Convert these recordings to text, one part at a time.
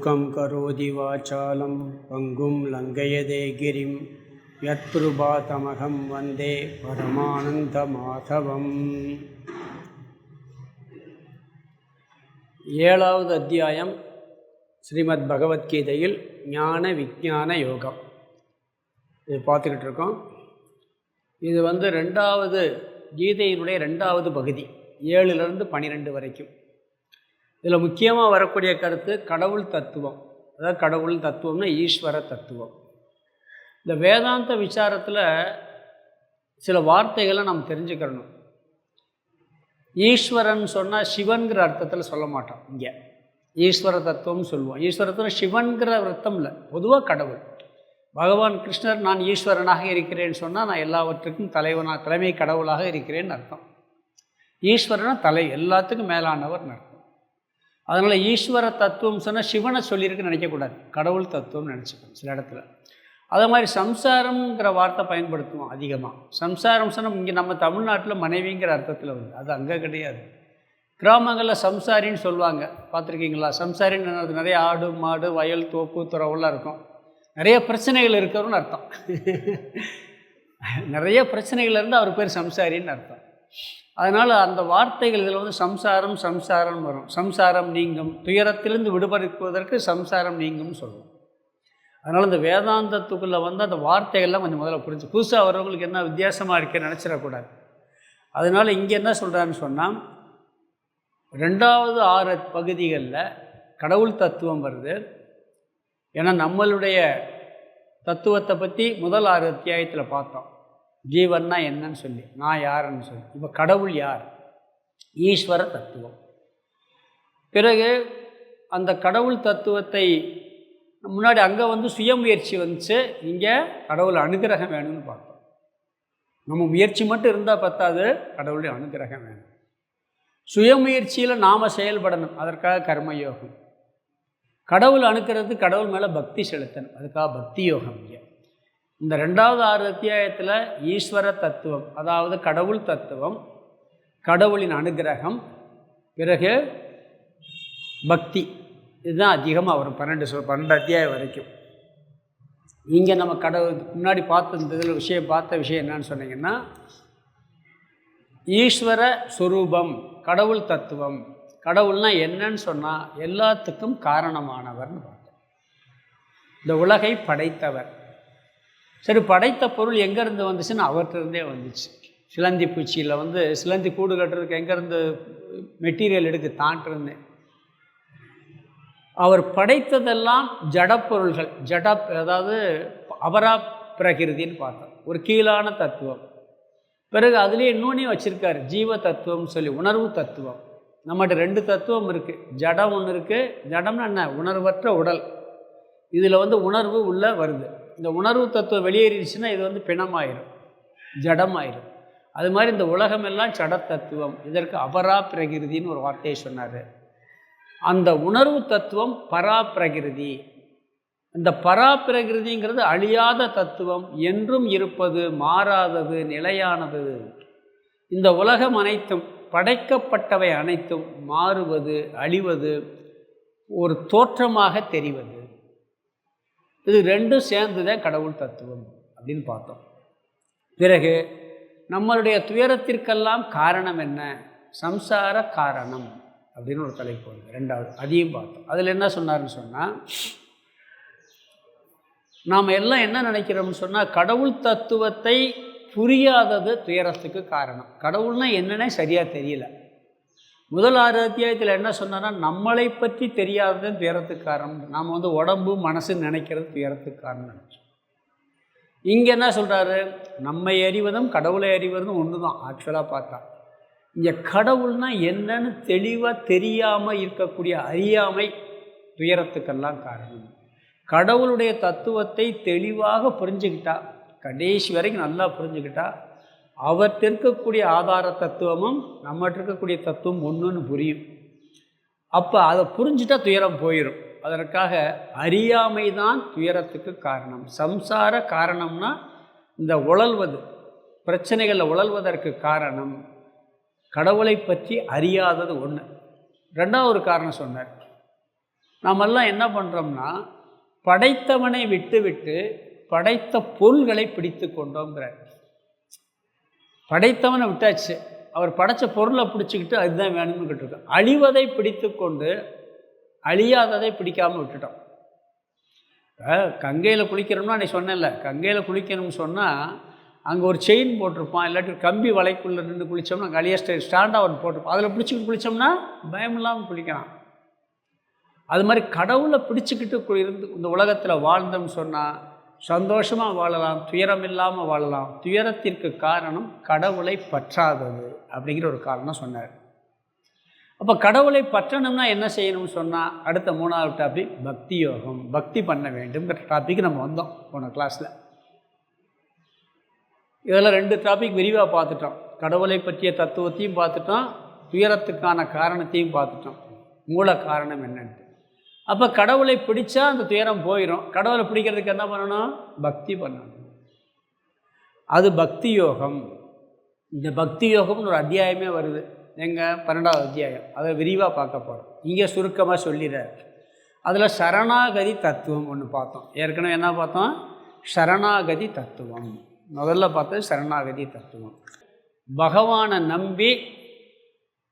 மூகம் கரோதி வாசாலம் பங்கும் லங்கயதே கிரிம் யத்கிருபாதமகம் வந்தே பரமானந்த மாதவம். 7வது அத்தியாயம் ஸ்ரீமத் பகவத்கீதையில் ஞான விஞ்ஞான யோகம். இது பார்த்துக்கிட்டு இருக்கோம். இது 2வது கீதையினுடைய 2வது பகுதி, 7லிருந்து 12 வரைக்கும். இதில் முக்கியமாக வரக்கூடிய கருத்து கடவுள் தத்துவம். அதாவது கடவுள் தத்துவம்னா ஈஸ்வர தத்துவம். இந்த வேதாந்த விசாரத்தில் சில வார்த்தைகளை நம்ம தெரிஞ்சுக்கிறணும். ஈஸ்வரன் சொன்னால் சிவன்கிற அர்த்தத்தில் சொல்ல மாட்டோம். இங்கே ஈஸ்வர தத்துவம்னு சொல்லுவோம். ஈஸ்வரத்தில் சிவன்கிற அர்த்தம் இல்லை, பொதுவாக கடவுள். பகவான் கிருஷ்ணர் நான் ஈஸ்வரனாக இருக்கிறேன்னு சொன்னால் நான் எல்லாவற்றுக்கும் தலைமை கடவுளாக இருக்கிறேன்னு அர்த்தம். ஈஸ்வரனா எல்லாத்துக்கும் மேலானவர் அர்த்தம். அதனால் ஈஸ்வர தத்துவம் சொன்னால் சிவனை சொல்லியிருக்குன்னு நினைக்கக்கூடாது, கடவுள் தத்துவம்னு நினச்சிக்கணும் சில இடத்துல. அதே மாதிரி சம்சாரம்ங்கிற வார்த்தை பயன்படுத்துவோம் அதிகமாக. சம்சாரம் சொன்னால் இங்கே நம்ம தமிழ்நாட்டில் மனைவிங்கிற அர்த்தத்தில் வருது, அது அங்கே கிடையாது. கிராமங்களில் சம்சாரின்னு சொல்லுவாங்க, பார்த்துருக்கீங்களா? சம்சாரின்னு நிறைய ஆடு மாடு வயல் தோப்பு துறவெல்லாம் இருக்கும். நிறைய பிரச்சனைகள் இருக்கிறோன்னு அர்த்தம். நிறைய பிரச்சனைகள் இருந்தால் அவர் பேர் சம்சாரின்னு அர்த்தம். அதனால் அந்த வார்த்தைகள் இதில் சம்சாரம் வரும். சம்சாரம் நீங்கும், துயரத்திலிருந்து விடுபடுவதற்கு சம்சாரம் நீங்கும்னு சொல்லுவோம். அதனால் இந்த வேதாந்தத்துக்குள்ளே அந்த வார்த்தைகள்லாம் கொஞ்சம் முதல்ல புரிஞ்சு, புதுசாக வரவங்களுக்கு என்ன வித்தியாசமாக இருக்குன்னு நினச்சிடக்கூடாது. அதனால் இங்கே என்ன சொல்கிறான்னு சொன்னால், 2வது 6 பகுதிகளில் கடவுள் தத்துவம் வருது. ஏன்னா நம்மளுடைய தத்துவத்தை பற்றி முதல் 6 அத்தியாயத்தில் பார்த்தோம். ஜீவன்னா என்னன்னு சொல்லி, நான் யாருன்னு சொல்லி. இப்போ கடவுள் யார்? ஈஸ்வர தத்துவம். பிறகு அந்த கடவுள் தத்துவத்தை முன்னாடி அங்கே சுயமுயற்சி வந்துச்சு, இங்கே கடவுள் அனுகிரகம் வேணும்னு பார்த்தோம். நம்ம முயற்சி மட்டும் இருந்தால் பத்தாது, கடவுளுடைய அனுகிரகம் வேணும். சுயமுயற்சியில் நாம் செயல்படணும், அதற்காக கர்மயோகம். கடவுள் அனுக்கிறது, கடவுள் மேலே பக்தி செலுத்தணும், அதுக்காக பக்தி யோகம். இங்கே இந்த 2வது 6 அத்தியாயத்தில் ஈஸ்வர தத்துவம், அதாவது கடவுள் தத்துவம், கடவுளின் அனுகிரகம், பிறகு பக்தி, இதுதான் அதிகமாக வரும். 12 அத்தியாயம் வரைக்கும். இங்கே நம்ம முன்னாடி பார்த்த விஷயம் என்னன்னு சொன்னீங்கன்னா, ஈஸ்வர சுரூபம், கடவுள் தத்துவம். கடவுள்னா என்னன்னு சொன்னால் எல்லாத்துக்கும் காரணமானவர்னு பார்த்தோம். இந்த உலகை படைத்தவர். சரி, படைத்த பொருள் எங்கேருந்து வந்துச்சுன்னு அவர்கிட்டருந்தே வந்துச்சு. சிலந்தி பூச்சியில் சிலந்தி கூடு கட்டுறதுக்கு எங்கேருந்து மெட்டீரியல் எடுக்க தாண்டிருந்தேன். அவர் படைத்ததெல்லாம் ஜடப்பொருள்கள், அதாவது அபரா பிரகிருதின்னு பார்த்தோம், ஒரு கீழான தத்துவம். பிறகு அதுலேயே இன்னொன்னையும் வச்சுருக்காரு, ஜீவ தத்துவம்னு சொல்லி, உணர்வு தத்துவம். நம்மகிட்ட 2 தத்துவம் இருக்குது. ஜடம் ஒன்று இருக்குது. ஜடம்னா என்ன? உணர்வற்ற உடல். இதில் உணர்வு உள்ளே வருது. இந்த உணர்வு தத்துவம் வெளியேறிடுச்சுன்னா இது பிணமாயிரும், ஜடமாயிரும். அது மாதிரி இந்த உலகமெல்லாம் ஜட தத்துவம். இதற்கு அபரா பிரகிருதின்னு ஒரு வார்த்தையை சொன்னார். அந்த உணர்வு தத்துவம் பரா பிரகிருதி. இந்த பரா பிரகிருதிங்கிறது அழியாத தத்துவம், என்றும் இருப்பது, மாறாதது, நிலையானது. இந்த உலகம் அனைத்தும், படைக்கப்பட்டவை அனைத்தும் மாறுவது, அழிவது, ஒரு தோற்றமாக தெரிவது. இது 2ம் சேர்ந்துதான் கடவுள் தத்துவம் அப்படின்னு பார்த்தோம். பிறகு நம்மளுடைய துயரத்திற்கெல்லாம் காரணம் என்ன? சம்சார காரணம் அப்படின்னு ஒரு தலைப்பு வருது, 2வது. அதையும் பார்த்தோம். அதில் என்ன சொன்னார்னு சொன்னால், நாம் எல்லாம் என்ன நினைக்கிறோம்னு சொன்னால், கடவுள் தத்துவத்தை புரியாதது துயரத்துக்கு காரணம். கடவுள்னா என்னன்னே சரியாக தெரியல. முதல் 6 அத்தியாயத்தில் என்ன சொன்னார்னா, நம்மளை பற்றி தெரியாதது துயரத்துக்கு காரணம். நாம் உடம்பு மனசுன்னு நினைக்கிறது துயரத்துக்கு காரணம் நினச்சோம். இங்கே என்ன சொல்கிறாரு? நம்மை அறிவதும் கடவுளை அறிவதும் ஒன்று தான் ஆக்சுவலாக பார்த்தா. இங்கே கடவுள்னா என்னன்னு தெளிவாக தெரியாமல் இருக்கக்கூடிய அறியாமை துயரத்துக்கெல்லாம் காரணம். கடவுளுடைய தத்துவத்தை தெளிவாக புரிஞ்சுக்கிட்டா, கடைசி வரைக்கும் நல்லா புரிஞ்சுக்கிட்டா, அவர்கிட்ட இருக்கக்கூடிய ஆதார தத்துவமும் நம்மகிட்ட இருக்கக்கூடிய தத்துவம் ஒன்றுன்னு புரியும். அப்போ அதை புரிஞ்சுட்டா துயரம் போயிடும். அதற்காக அறியாமை தான் துயரத்துக்கு காரணம். சம்சார காரணம்னா இந்த உழல்வது, பிரச்சனைகளில் உழல்வதற்கு காரணம் கடவுளை பற்றி அறியாதது ஒன்று. 2வது ஒரு காரணம் சொன்னார். நாமெல்லாம் என்ன பண்ணுறோம்னா படைத்தவனை விட்டு விட்டு படைத்த பொருள்களை பிடித்து கொண்டோங்கிறார். படைத்தவனை விட்டாச்சு, அவர் படைத்த பொருளை பிடிச்சிக்கிட்டு அதுதான் வேணும்னு கேட்டிருக்கோம். அழிவதை பிடித்து கொண்டு அழியாததை பிடிக்காமல் விட்டுட்டோம். கங்கையில் குளிக்கிறோம்னா நீ சொன்னேன்ல, கங்கையில் குளிக்கணும்னு சொன்னால் அங்கே ஒரு செயின் போட்டிருப்பான், இல்லாட்டி கம்பி வலைக்குள்ளே நின்று குளித்தோம்னா அங்கே அழிய ஸ்டாண்டாக ஒன்று போட்டிருப்பான், அதில் பிடிச்சிக்கிட்டு குளித்தோம்னா பயம் இல்லாமல் குளிக்கலாம். அது மாதிரி கடவுளை பிடிச்சிக்கிட்டு இருந்து இந்த உலகத்தில் வாழ்ந்தோம்னு சொன்னால் சந்தோஷமாக வாழலாம், துயரம் இல்லாமல் வாழலாம். துயரத்திற்கு காரணம் கடவுளை பற்றாதது அப்படிங்கிற ஒரு காரணம் சொன்னார். அப்போ கடவுளை பற்றணும்னா என்ன செய்யணும்னு சொன்னால் அடுத்த 3வது டாபிக் பக்தி யோகம். பக்தி பண்ண வேண்டும்ங்கிற டாபிக் நம்ம வந்தோம் போன கிளாஸில். இதில் 2 டாபிக் விரிவாக பார்த்துட்டோம். கடவுளை பற்றிய தத்துவத்தையும் பார்த்துட்டோம், துயரத்துக்கான காரணத்தையும் பார்த்துட்டோம், மூல காரணம் என்னென்னு. அப்போ கடவுளை பிடிச்சா அந்த துயரம் போயிடும். கடவுளை பிடிக்கிறதுக்கு என்ன பண்ணணும்? பக்தி பண்ணணும். அது பக்தி யோகம். இந்த பக்தி யோகம்னு ஒரு அத்தியாயமே வருது, எங்கள் 12வது அத்தியாயம். அதை விரிவாக பார்க்க போகிறோம். இங்கே சுருக்கமாக சொல்லிடுறார். அதில் சரணாகதி தத்துவம் ஒன்று பார்த்தோம். ஏற்கனவே என்ன பார்த்தோம்? சரணாகதி தத்துவம். முதல்ல பார்த்தது சரணாகதி தத்துவம். பகவானை நம்பி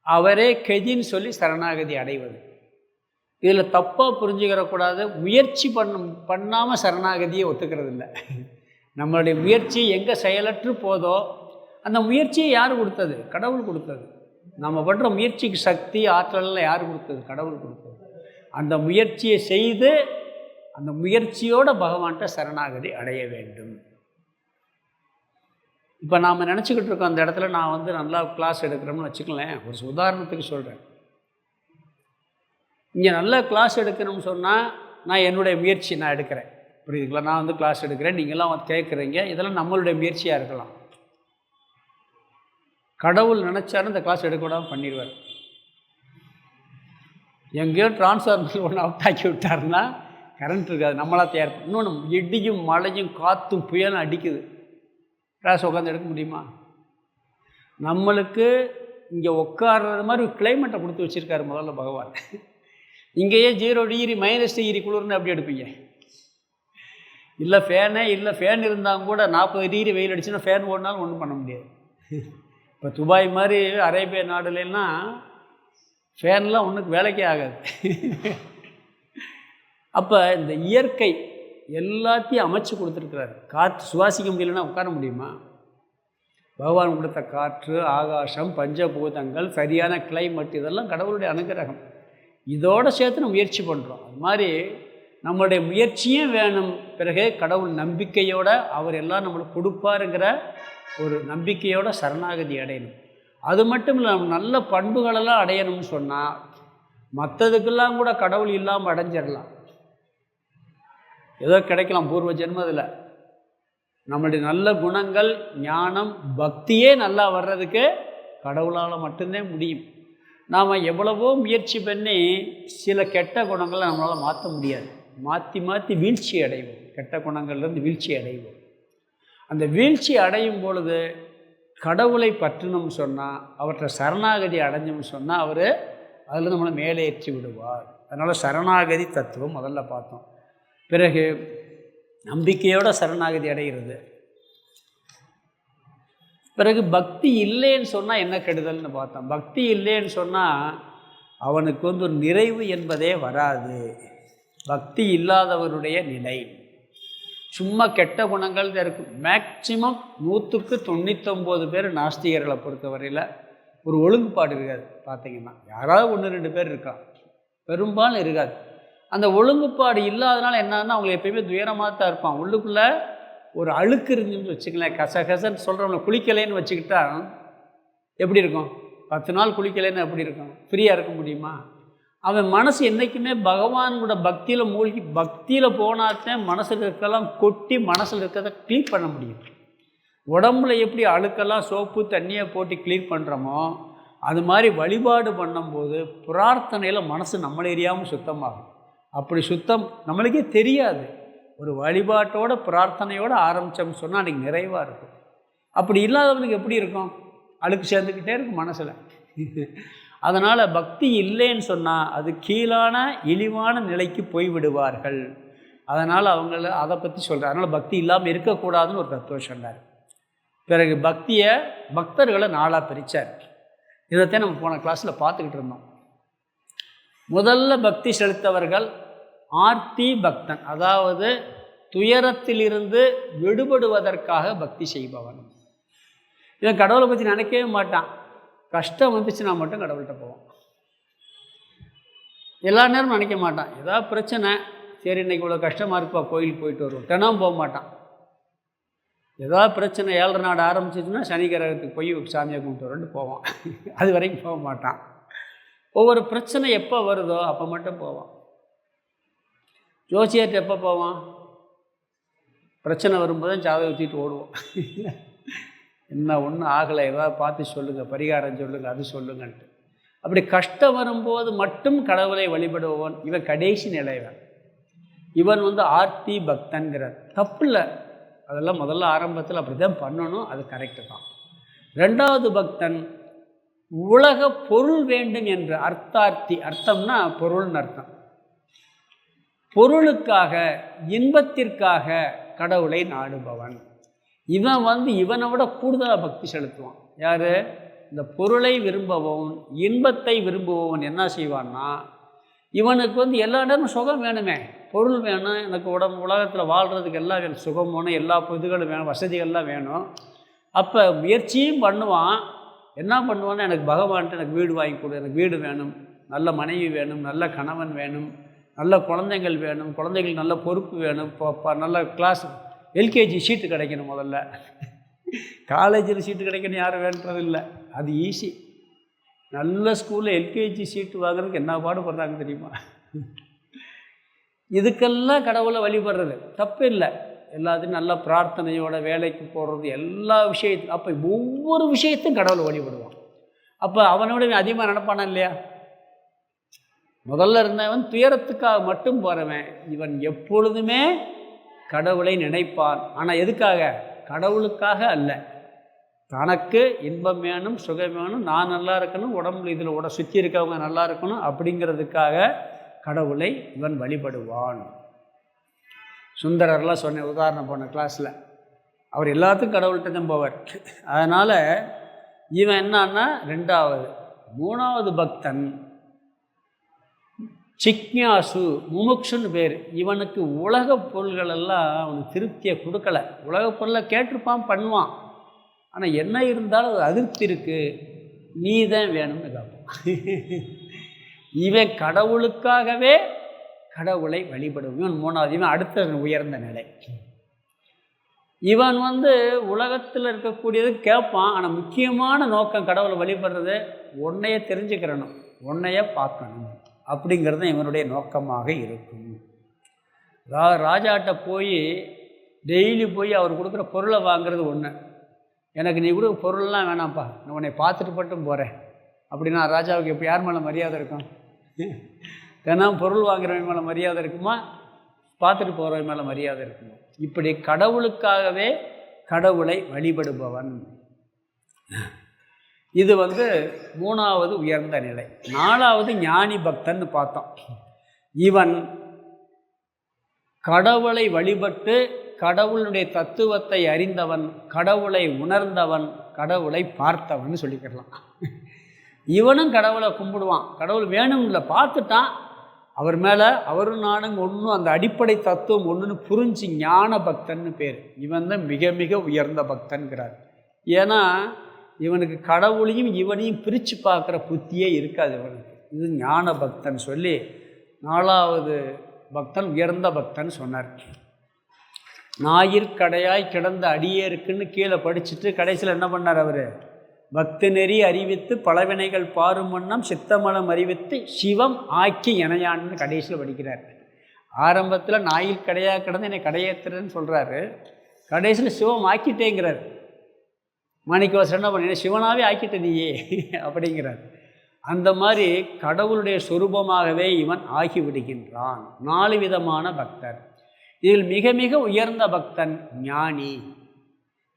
அவரே கெதின்னு சொல்லி சரணாகதி அடைவது. இதில் தப்பாக புரிஞ்சுக்கிறக்கூடாது. முயற்சி பண்ணாமல் சரணாகதியை ஒத்துக்கிறது இல்லை. நம்மளுடைய முயற்சி எங்கே செயலற்று போதோ அந்த முயற்சியை யார் கொடுத்தது? கடவுள் கொடுத்தது. நம்ம பண்ணுற முயற்சிக்கு சக்தி ஆற்றலெல்லாம் யார் கொடுத்தது? கடவுள் கொடுத்தது. அந்த முயற்சியை செய்து அந்த முயற்சியோடு பகவான்கிட்ட சரணாகதி அடைய வேண்டும். இப்போ நாம் நினச்சிக்கிட்டு இருக்கோம் அந்த இடத்துல நான் நல்லா கிளாஸ் எடுக்கிறோம்னு வச்சுக்கலேன். ஒரு உதாரணத்துக்கு சொல்கிறேன். இங்கே நல்ல கிளாஸ் எடுக்கணும்னு சொன்னால் நான் என்னுடைய முயற்சி நான் எடுக்கிறேன், புரியுதுங்களா? நான் கிளாஸ் எடுக்கிறேன், நீங்களாம் கேட்குறீங்க, இதெல்லாம் நம்மளுடைய முயற்சியாக இருக்கலாம். கடவுள் நினச்சாலும் இந்த கிளாஸ் எடுக்கூடாமல் பண்ணிடுவார். எங்கேயோ டிரான்ஸ்ஃபார்மர் ஒன்று அவுட் ஆக்கி விட்டாருன்னா கரண்ட் இருக்காது, நம்மளாக தயார். இன்னொன்று இடியும் மழையும் காற்றும் புயலும் அடிக்குது, கிளாஸ் உட்காந்து எடுக்க முடியுமா? நம்மளுக்கு இங்கே உட்கார்றது மாதிரி ஒரு கிளைமேட்டை கொடுத்து வச்சுருக்காரு முதல்ல பகவான். இங்கேயே 0 டிகிரி -டிகிரி குளிர்னு அப்படி எடுப்பீங்க. இல்லை ஃபேனே இல்லை, ஃபேன் இருந்தால் கூட 40 டிகிரி வெயில் அடிச்சுன்னா ஃபேன் ஓடினாலும் ஒன்றும் பண்ண முடியாது. இப்போ துபாய் மாதிரி அரேபியா நாடுலாம் ஃபேன்லாம் ஒன்றுக்கு வேலைக்கே ஆகாது. அப்போ இந்த இயற்கை எல்லாத்தையும் அமைச்சு கொடுத்துருக்குறாரு. காற்று சுவாசிக்க முடியலன்னா உட்கார முடியுமா? பகவான் கொடுத்த காற்று, ஆகாசம், பஞ்சபூதங்கள், சரியான கிளைமேட், இதெல்லாம் கடவுளுடைய அனுகிரகம். இதோடு சேர்த்து நம்ம முயற்சி பண்ணுறோம். அது மாதிரி நம்மளுடைய முயற்சியும் வேணும். பிறகு கடவுள் நம்பிக்கையோடு அவர் எல்லாம் நம்மளுக்கு கொடுப்பாருங்கிற ஒரு நம்பிக்கையோட சரணாகதி அடையணும். அது மட்டும் இல்லை, நம்ம நல்ல பண்புகளெல்லாம் அடையணும்னு சொன்னால் மற்றதுக்கெல்லாம் கூட கடவுள் இல்லாமல் அடைஞ்சிடலாம். ஏதோ கிடைக்கலாம் பூர்வ ஜென்மத்தில். நம்மளுடைய நல்ல குணங்கள், ஞானம், பக்தியே நல்லா வர்றதுக்கு கடவுளால் மட்டும்தான் முடியும். நாம் எவ்வளவோ முயற்சி பண்ணி சில கெட்ட குணங்களை நம்மளால் மாற்ற முடியாது. மாற்றி மாற்றி வீழ்ச்சி அடைவோம். கெட்ட குணங்கள்லேருந்து வீழ்ச்சி அடைவோம். அந்த வீழ்ச்சி அடையும் பொழுது கடவுளை பற்றணும்னு சொன்னால், அவற்றை சரணாகதி அடைஞ்சோம்னு சொன்னால் அவர் அதில் நம்மளை மேலே ஏற்றி விடுவார். அதனால் சரணாகதி தத்துவம் முதல்ல பார்த்தோம். பிறகு நம்பிக்கையோட சரணாகதி அடைகிறது. பிறகு பக்தி இல்லைன்னு சொன்னால் என்ன கெடுதல்னு பார்த்தோம். பக்தி இல்லைன்னு சொன்னால் அவனுக்கு ஒரு நிறைவு என்பதே வராது. பக்தி இல்லாதவருடைய நிலை சும்மா கெட்ட குணங்கள் தான் இருக்கும். மேக்சிமம் 100க்கு 99 பேர் நாஸ்திகர்களை பொறுத்தவரையில் ஒரு ஒழுங்குபாடு இருக்காது. பார்த்திங்கன்னா யாராவது 1-2 பேர் இருக்கான், பெரும்பாலும் இருக்காது. அந்த ஒழுங்குபாடு இல்லாதனால என்னன்னா அவங்க எப்பயுமே துயரமாக தான் இருப்பான். உள்ளுக்குள்ளே ஒரு அழுக்கு இருந்துன்னு வச்சுக்கலாம். கசகசன்னு சொல்கிறவங்க குளிக்கலைன்னு வச்சுக்கிட்டா எப்படி இருக்கும்? 10 நாள் குளிக்கலைன்னு எப்படி இருக்கும்? ஃப்ரீயாக இருக்க முடியுமா? அவன் மனசு என்றைக்குமே பகவானோட பக்தியில் மூழ்கி, பக்தியில் போனாத்தான் மனசில் இருக்கலாம் கொட்டி மனசில் இருக்கிறத க்ளீன் பண்ண முடியும். உடம்புல எப்படி அழுக்கெல்லாம் சோப்பு தண்ணியை போட்டு க்ளீன் பண்ணுறோமோ அது மாதிரி வழிபாடு பண்ணும்போது பிரார்த்தனையில் மனசு நம்மளை எரியாமல் சுத்தமாகும். அப்படி சுத்தம் நம்மளுக்கே தெரியாது. ஒரு வழிபாட்டோட பிரார்த்தனையோடு ஆரம்பித்தோம்னு சொன்னால் அன்றைக்கி நிறைவாக இருக்கும். அப்படி இல்லாதவனுக்கு எப்படி இருக்கும்? அழுக்கு சேர்ந்துக்கிட்டே இருக்கும் மனசில். அதனால் பக்தி இல்லைன்னு சொன்னால் அது கீழான இழிவான நிலைக்கு போய்விடுவார்கள். அதனால் அவங்கள அதை பற்றி சொல்கிறார். அதனால் பக்தி இல்லாமல் இருக்கக்கூடாதுன்னு ஒரு தத்துவம் சொன்னார். பிறகு பக்தர்களை 4ஆக பிரித்தார். இதைத்தான் நம்ம போன கிளாஸில் பார்த்துக்கிட்டு இருந்தோம். முதல்ல பக்தி செலுத்தவர்கள் ஆர்த்தி பக்தன், அதாவது துயரத்திலிருந்து விடுபடுவதற்காக பக்தி செய்பவன். இவன் கடவுளை பற்றி நினைக்கவே மாட்டான். கஷ்டம் வந்துச்சுன்னா மட்டும் கடவுள்கிட்ட போவான். எல்லா நேரமும் நினைக்க மாட்டான். ஏதாவது பிரச்சனை, சரி இன்றைக்கி இவ்வளோ கஷ்டமாக இருப்பா, கோயிலுக்கு போயிட்டு வருவோம், தினம் போக மாட்டான். ஏதாவது பிரச்சனை 7 நாடு ஆரம்பிச்சிச்சுன்னா சனி கிரகத்துக்கு போய் சாமியை கும்பிட்டு வரேன்ட்டு போவான். அது வரைக்கும் போக மாட்டான். ஒவ்வொரு பிரச்சனை எப்போ வருதோ அப்போ மட்டும் போவான். ஜோசியர்கிட்ட எப்போ போவான்? பிரச்சனை வரும்போது தான் சாவை ஊற்றிட்டு ஓடுவோம். என்ன ஒன்றும் ஆகலை, ஏதாவது பார்த்து சொல்லுங்கள், பரிகாரம் சொல்லுங்கள், அது சொல்லுங்கன்ட்டு. அப்படி கஷ்டம் வரும்போது மட்டும் கடவுளை வழிபடுபவன் இவன் கடைசி நிலைவன். இவன் ஆர்த்தி பக்தன்கிறார். தப்பு இல்லை, அதெல்லாம் முதல்ல ஆரம்பத்தில் அப்படி தான் பண்ணணும், அது கரெக்டு தான். 2வது பக்தன் உலக பொருள் வேண்டும் என்று அர்த்தார்த்தி, அர்த்தம்னா பொருள்னு அர்த்தம். பொருளுக்காக இன்பத்திற்காக கடவுளை நாடுபவன். இவன் இவனை விட கூடுதலாக பக்தி செலுத்துவான். யார்? இந்த பொருளை விரும்புபவன், இன்பத்தை விரும்புபவன் என்ன செய்வான்னா, இவனுக்கு எல்லா நேரமும் சுகம் வேணுமே, பொருள் வேணும், எனக்கு உலகத்தில் வாழ்கிறதுக்கு எல்லாம் வேணும், சுகம் வேணும், எல்லா இதுகளும் வேணும், வசதிகள்லாம் வேணும். அப்போ முயற்சியும் பண்ணுவான். என்ன பண்ணுவான்னா, எனக்கு பகவான்ட்டு எனக்கு வீடு வாங்கி கொடு, எனக்கு வீடு வேணும், நல்ல மனைவி வேணும், நல்ல கணவன் வேணும், நல்ல குழந்தைகள் வேணும், குழந்தைகள் நல்ல பொறுப்பு வேணும், நல்ல கிளாஸ் எல்கேஜி சீட்டு கிடைக்கணும். முதல்ல காலேஜில் சீட்டு கிடைக்கணும் யாரும் வேண்டது இல்லை, அது ஈஸி. நல்ல ஸ்கூலில் எல்கேஜி சீட்டு வாங்குறதுக்கு என்ன பாடுபடுறாங்க தெரியுமா? இதுக்கெல்லாம் கடவுளை வழிபடுறது தப்பு இல்லை. எல்லாத்தையும் நல்ல பிரார்த்தனையோட வேலைக்கு போடுறது, எல்லா விஷயத்தையும். அப்போ ஒவ்வொரு விஷயத்தையும் கடவுளை வழிபடுவான். அப்போ அவனோட அதிகமாக நினைப்பானா இல்லையா? முதல்ல இருந்தவன் துயரத்துக்காக மட்டும் போகிறவன், இவன் எப்பொழுதுமே கடவுளை நினைப்பான். ஆனால் எதுக்காக? கடவுளுக்காக அல்ல. தனக்கு இன்பம் வேணும், சுகம் வேணும், நான் நல்லா இருக்கணும், உடம்புல இதில் சுற்றி இருக்கவங்க நல்லா இருக்கணும், அப்படிங்கிறதுக்காக கடவுளை இவன் வழிபடுவான். சுந்தரர்லாம் சொன்ன உதாரணம் போன கிளாஸில், அவர் எல்லாத்துக்கும் கடவுள்கிட்ட தான் போவார். அதனால் இவன் என்னன்னா 2வது. 3வது பக்தன் சிக்ஞாசு, முமுக்ஷுன்னு பேர். இவனுக்கு உலக பொருள்களெல்லாம் அவனுக்கு திருப்தியை கொடுக்கலை. உலக பொருளை கேட்டிருப்பான், பண்ணுவான். ஆனால் என்ன இருந்தாலும் அது அதிருப்தி இருக்குது, நீ தான் வேணும்னு கேட்பான். இவன் கடவுளுக்காகவே கடவுளை வழிபடுவான். இவன் 3வது. இவன் அடுத்த உயர்ந்த நிலை. இவன் உலகத்தில் இருக்கக்கூடியது கேட்பான். ஆனால் முக்கியமான நோக்கம் கடவுளை வழிபடுறது, உன்னைய தெரிஞ்சுக்கிறணும், உன்னைய பார்க்கணும், அப்படிங்கிறது இவனுடைய நோக்கமாக இருக்கும். ராஜாட்ட போய் டெய்லி போய் அவர் கொடுக்குற பொருளை வாங்கிறது ஒன்று. எனக்கு நீ கொடுக்குற பொருள்லாம் வேணாம்ப்பா, நான் உன்னை பார்த்துட்டு மட்டும் போகிறேன் அப்படின்னா ராஜாவுக்கு எப்போ யார் மேலே மரியாதை இருக்கும்? தினம் பொருள் வாங்குறவன் மேலே மரியாதை இருக்குமா, பார்த்துட்டு போகிறவன் மேலே மரியாதை இருக்குமா? இப்படி கடவுளுக்காகவே கடவுளை வழிபடுபவன். இது 3வது உயர்ந்த நிலை. 4வது ஞானி பக்தன் பார்த்தோம். இவன் கடவுளை வழிபட்டு கடவுளுடைய தத்துவத்தை அறிந்தவன், கடவுளை உணர்ந்தவன், கடவுளை பார்த்தவன் சொல்லிக்கிடலாம். இவனும் கடவுளை கும்பிடுவான். கடவுள் வேணும் இல்லை, பார்த்துட்டான், அவர் மேலே அவரும் நானும் ஒன்றும், அந்த அடிப்படை தத்துவம் ஒன்றுன்னு புரிஞ்சு ஞான பக்தன்னு பேர். இவன் தான் மிக மிக உயர்ந்த பக்தன்கிறார். ஏன்னா இவனுக்கு கடவுளையும் இவனையும் பிரித்து பார்க்குற புத்தியே இருக்காது இவனுக்கு. இது ஞான பக்தன் சொல்லி 4வது பக்தன் உயர்ந்த பக்தன் சொன்னார். ஞாயிற்கடையாய் கிடந்த அடியேருக்குன்னு கீழே படிச்சுட்டு கடைசியில் என்ன பண்ணார் அவர்? பக்தி நெறி அறிவித்து பலவினைகள் பாரும் வண்ணம் சித்தமலம் அறிவித்து சிவம் ஆக்கி இணையான்னு கடைசியில் படிக்கிறார். ஆரம்பத்தில் ஞாயிற்கடையாக கிடந்து என்னை கடையேற்றுறேன்னு சொல்கிறாரு, கடைசியில் சிவம் ஆக்கிட்டேங்கிறார். மாணிக்கவாசர் என்ன பண்ண, சிவனாவே ஆக்கிட்ட நீயே அப்படிங்கிறார். அந்த மாதிரி கடவுளுடைய சொரூபமாகவே இவன் ஆகிவிடுகின்றான். 4 விதமான பக்தர். இதில் மிக மிக உயர்ந்த பக்தன் ஞானி.